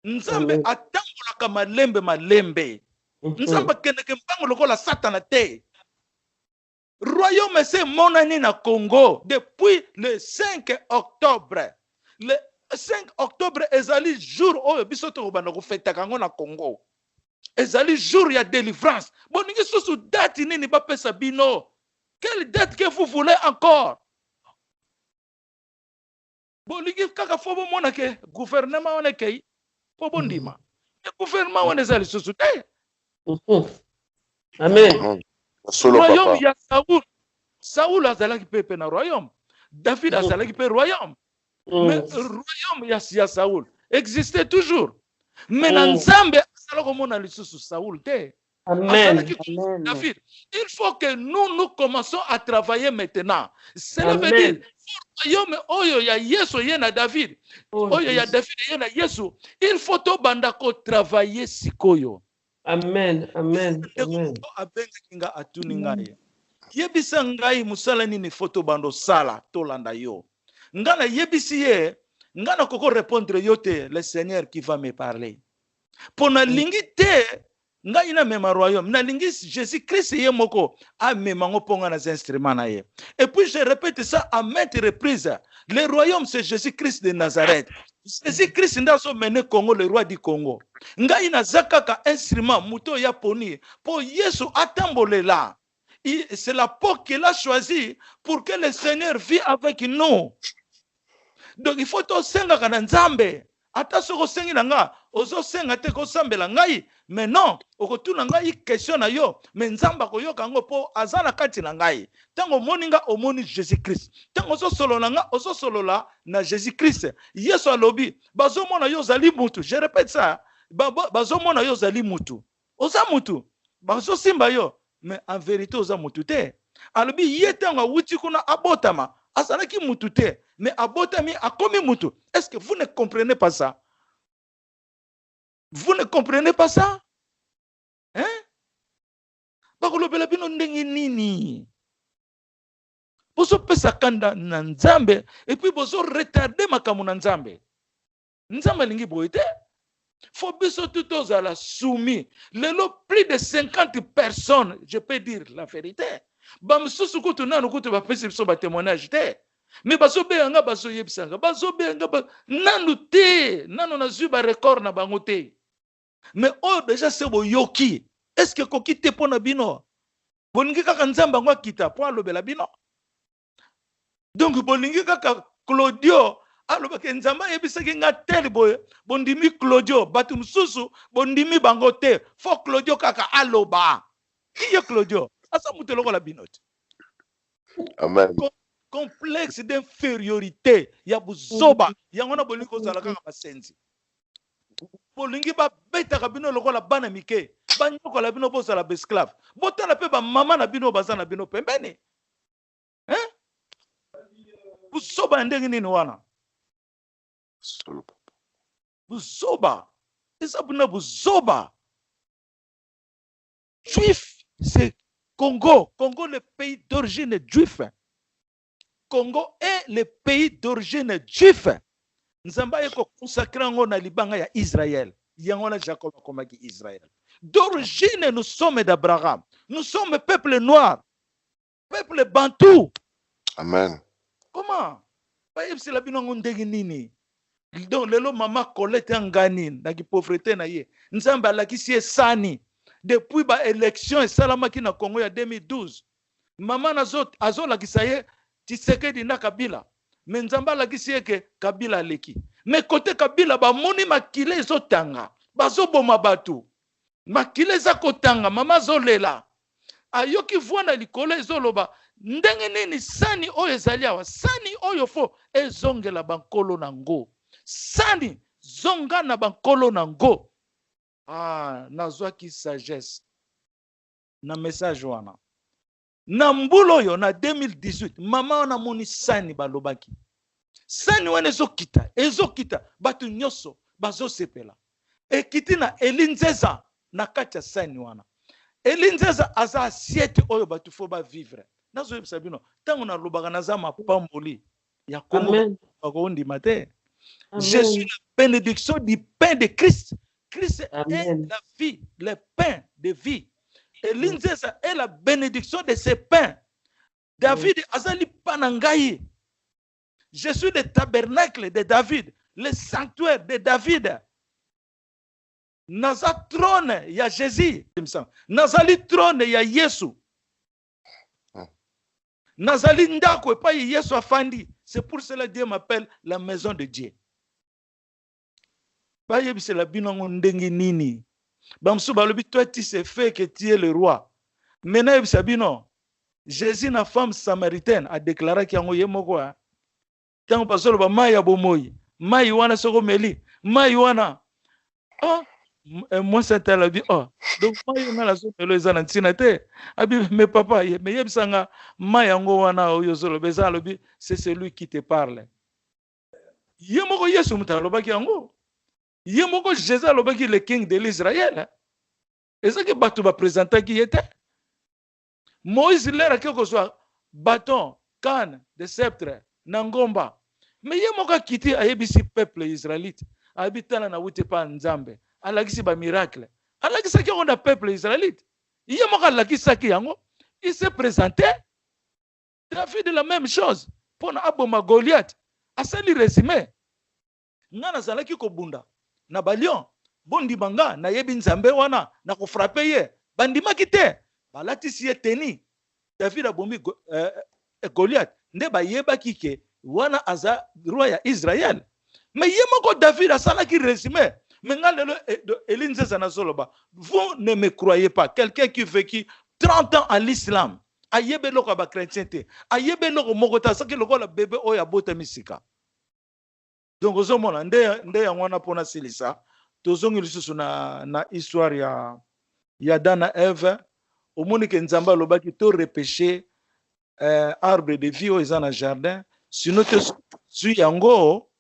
Nzambe atangolaka malembe. Nzambe keneke mpango lokola satana te. Royaume c'est monani na Congo depuis le 5 octobre. Le 5 octobre ezali jour oyo biso to bana ko feta kango na Congo. Ezali jour ya délivrance. Boningi susu date nini ba pesa bino? Quelle date que vous voulez encore? Boligi kaka fobo mona ke gouvernement wana ke fobo ndima. Le gouvernement wana ezali susu te. Amen. Royaume ya Saoul. Saoul azalaki pepe na royaume. David azalaki pe royaume. Mais royaume ya Saoul existait toujours. Mais na Nzambe azalaki mona lisusu Saoul te. Amen. David, il faut que nous commençons à travailler maintenant. Cela veut dire royaume oyo ya Yesu yena David. Oyo ya David yena Yesu. Il faut to bandako travailler sikoyo. Amen. Amen. Amen. Abenga atuni ngai. Yebisa ngai musala nini photo bando sala tolanda yo. Ngana yebisi ye, ngana koko répondre yote le Seigneur qui va me parler. Pona lingi te ngai na mema royaume na lingi Jésus-Christ ye moko a memango ponga na instrument na ye. Et puis je répète ça à maintes reprises. Le royaume c'est Jésus-Christ de Nazareth. Jésus-Christ nda so mené Congo, le roi du Congo. Ngai na zakaka instrument muto ya poni po Yesu atambolela. C'est la peau qu'il a choisi pour que le Seigneur vive avec nous. Donc il faut to senga kana Nzambe. Ata soko sengi na nga ozo senga te ko sambela ngai. Mais non, okotuna ngai question na yo, mais Nzamba ko yoka ngo po azana kati na ngai. Tango moninga omoni Jésus-Christ. Tango ozo solo na nga ozo solo la na Jésus-Christ. Yesu alobi, bazo mona yo zali mutu. Je répète ça. Bazo mona yo zali mutu. Oza mutu. Bazo simba yo, mais en vérité oza mutu te. Alobi yetanga wuti kuna abotama. Azalaki mutu te, mais abotami akomi mutu. Est-ce que vous ne comprenez pas ça? Vous ne comprenez pas ça? Hein? Bakolobela bino ndenge nini? Bozo pesa kanda na Nzambe et puis bozo retarder makamu na Nzambe. Nzambe lingi boite. Faut biso tout à la soumis. Lelo plus de 50 personnes, je peux dire la vérité. Bamsusu kutu nanu kutu ba pesi biso ba témoignage te. Mais baso be nga baso yebisanga. Baso be nga nanu te, nanu na zuba record na bango te. Mais oh déjà c'est boyoki. Est-ce que koki te pona bino? Boningi kaka Nzamba ngwa kita po alobela bino. Donc boningi kaka Claudio alobaka Nzamba yebisaki nga tel boye bondimi Claudio batu mususu bondimi bango te. Fo Claudio kaka aloba. Qui est Claudio? Asa mutelo la binote. Amen. Complexe d'infériorité ya buzoba yangona bolingo zala kaka basenzi. Bolingi ba beta kabino lokola bana mike banyoko la bino bosa la esclave botala pe ba mama na bino bazana bino pembeni. Hein? Buzoba ndenge nini wana? Buzoba. Esa buna buzoba. Juif, c'est Congo. Congo, le pays d'origine juif. Congo est le pays d'origine juif. Nzamba eko consacré ngo na libanga ya Israël. Yango na Jacob akomaki Israël. D'origine, nous sommes d'Abraham. Nous sommes peuple noir, peuple bantou. Amen. Comment? Ba yebisi la bino ngo ndenge nini? Donc lelo mama Colette ngani na ki pauvreté na ye. Nzamba alakisi esani depuis ba élection esalamaki na Congo ya 2012. Mama azo lakisa ye Tshisekedi na Kabila. Mais Nzamba alakisi ke Kabila leki. Mais côté Kabila ba moni makile ezotanga. Bazo boma batu. Makile za kotanga mama zolela. Ayoki vwana likolo ezoloba ndenge nini sani oyo ezali awa sani oyo fo ezongela bankolo nango. Sani zonga na bankolo nango. Nazwaki sagesse na message wana. Na mbulo yo na 2018 mama wana moni sani balobaki. Sani wana ezokita batu nyoso bazo sepela. Ekiti na Elinzeza na kati ya sani wana. Elinzeza aza assiette oyo batu fo ba vivre. Nazo yebisa bino tango na lobaka naza mapamboli ya Congo bakondi mate. Je suis la bénédiction du pain de Christ. Christ est la vie, le pain de vie. Elinzeza est la bénédiction de ce pain. David azali panangai. Je suis le tabernacle de David, le sanctuaire de David. Naza trône ya Jésus, nazali trône ya Yesu. Nazali ndako pa Yesu afandi. C'est pour cela que Dieu m'appelle la maison de Dieu. Ba yebise la binongo ndenge nini. Bamsu balobi toi tu sais fait que tu es le roi. Maintenant yebisa bino Jésus na femme samaritaine a déclaré qu'il y a moko. Tango pasolo ba mai ya bomoyi. Mai wana soko meli. Mai wana moi c'est la vie donc mai na la so melo ezana ntina te abi mais papa mais yebisanga mai yango wana oyo zolo beza lobi c'est celui qui te parle. Yemoko Yesu mutalobaki yango. Yemoko Jésus alobaki le king de l'Israël. Ezaki batu ba présenter qui était Moïse lera quelque soit bâton, canne, de sceptre, nangomba. Mais yemoko kiti ayebisi peuple israélite. Habitana na wute pa nzambe. Alakisi ba miracle. Alakisa ki on a peuple israélite. Yemoko alakisa ki yango. Il s'est présenté. David la même chose. Pour aboma Goliath. Asali résumé. Ngana zalaki ko bunda. Na balion. Bondi banga na yebi nzambe wana na ko frapper ye. Bandima kite. Balatisi ye teni. David abomi Goliath. Nde ba yeba kike wana aza roi ya Israël. Mais yemoko David asalaki résumé. Mais Elinzeza na zoloba. Vous ne me croyez pas. Quelqu'un qui vécu 30 ans à l'islam. Ayebe loko ba chrétienté. Ayebe loko mokota saki loko la bébé oya bota misika. Donc ozomona nde ya wana pona silisa. Tozongi lisusu na histoire ya Dana Eve. Omoni ke nzamba lobaki to repêcher arbre de vie oyo eza na jardin. Sinon te su yango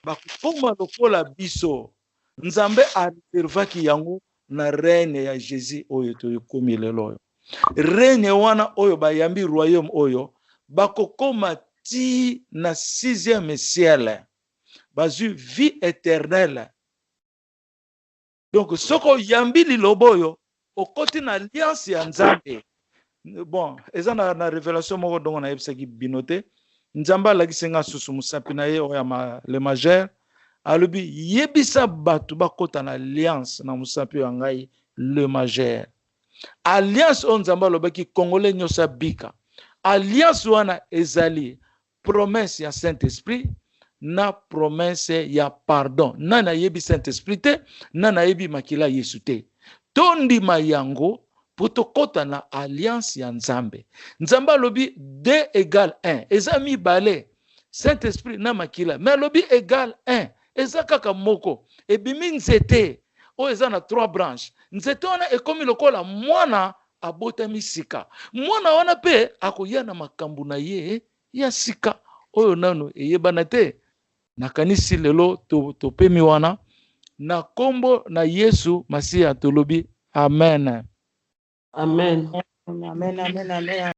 bakoma lokola biso. Nzambe a reservaki yango na reine ya Jésus oyo to yokomi lelo oyo. Reine wana oyo bayambi royaume oyo bakokoma ti na 6e ciel. Bazu vie éternelle. Donc soko yambi lilobo oyo okoti na alliance ya Nzambe. Bon, eza na révélation moko dongo na yebisaki binote. Nzamba alakisenga susu musapi na ye oya le majeur. Alobi yebisa batu bakota na alliance na musapi ya ngai le majeur. Alliance on Nzamba lobaki Congolais nyosa bika. Alliance wana ezali promesse ya Saint-Esprit na promesse ya pardon. Nana yebi Saint-Esprit te, nana yebi makila Yesu te. Tondi mayango potokota na alliance ya Nzambe. Nzamba lobi 2 égale 1. Eza mibale. Saint-Esprit na makila. Mais lobi égale 1. Eza kaka moko. Ebimi nzete. O eza na 3 branches. Nzete wana ekomi lokola mwana abota misika. Mwana wana pe akoya na makambu na ye ya sika. Oyo nano eyebana te. Nakanisi lelo to pemi wana. Na kombo na Yesu Masiya tolobi. Amen. Amen. Amen. Amen. Amen.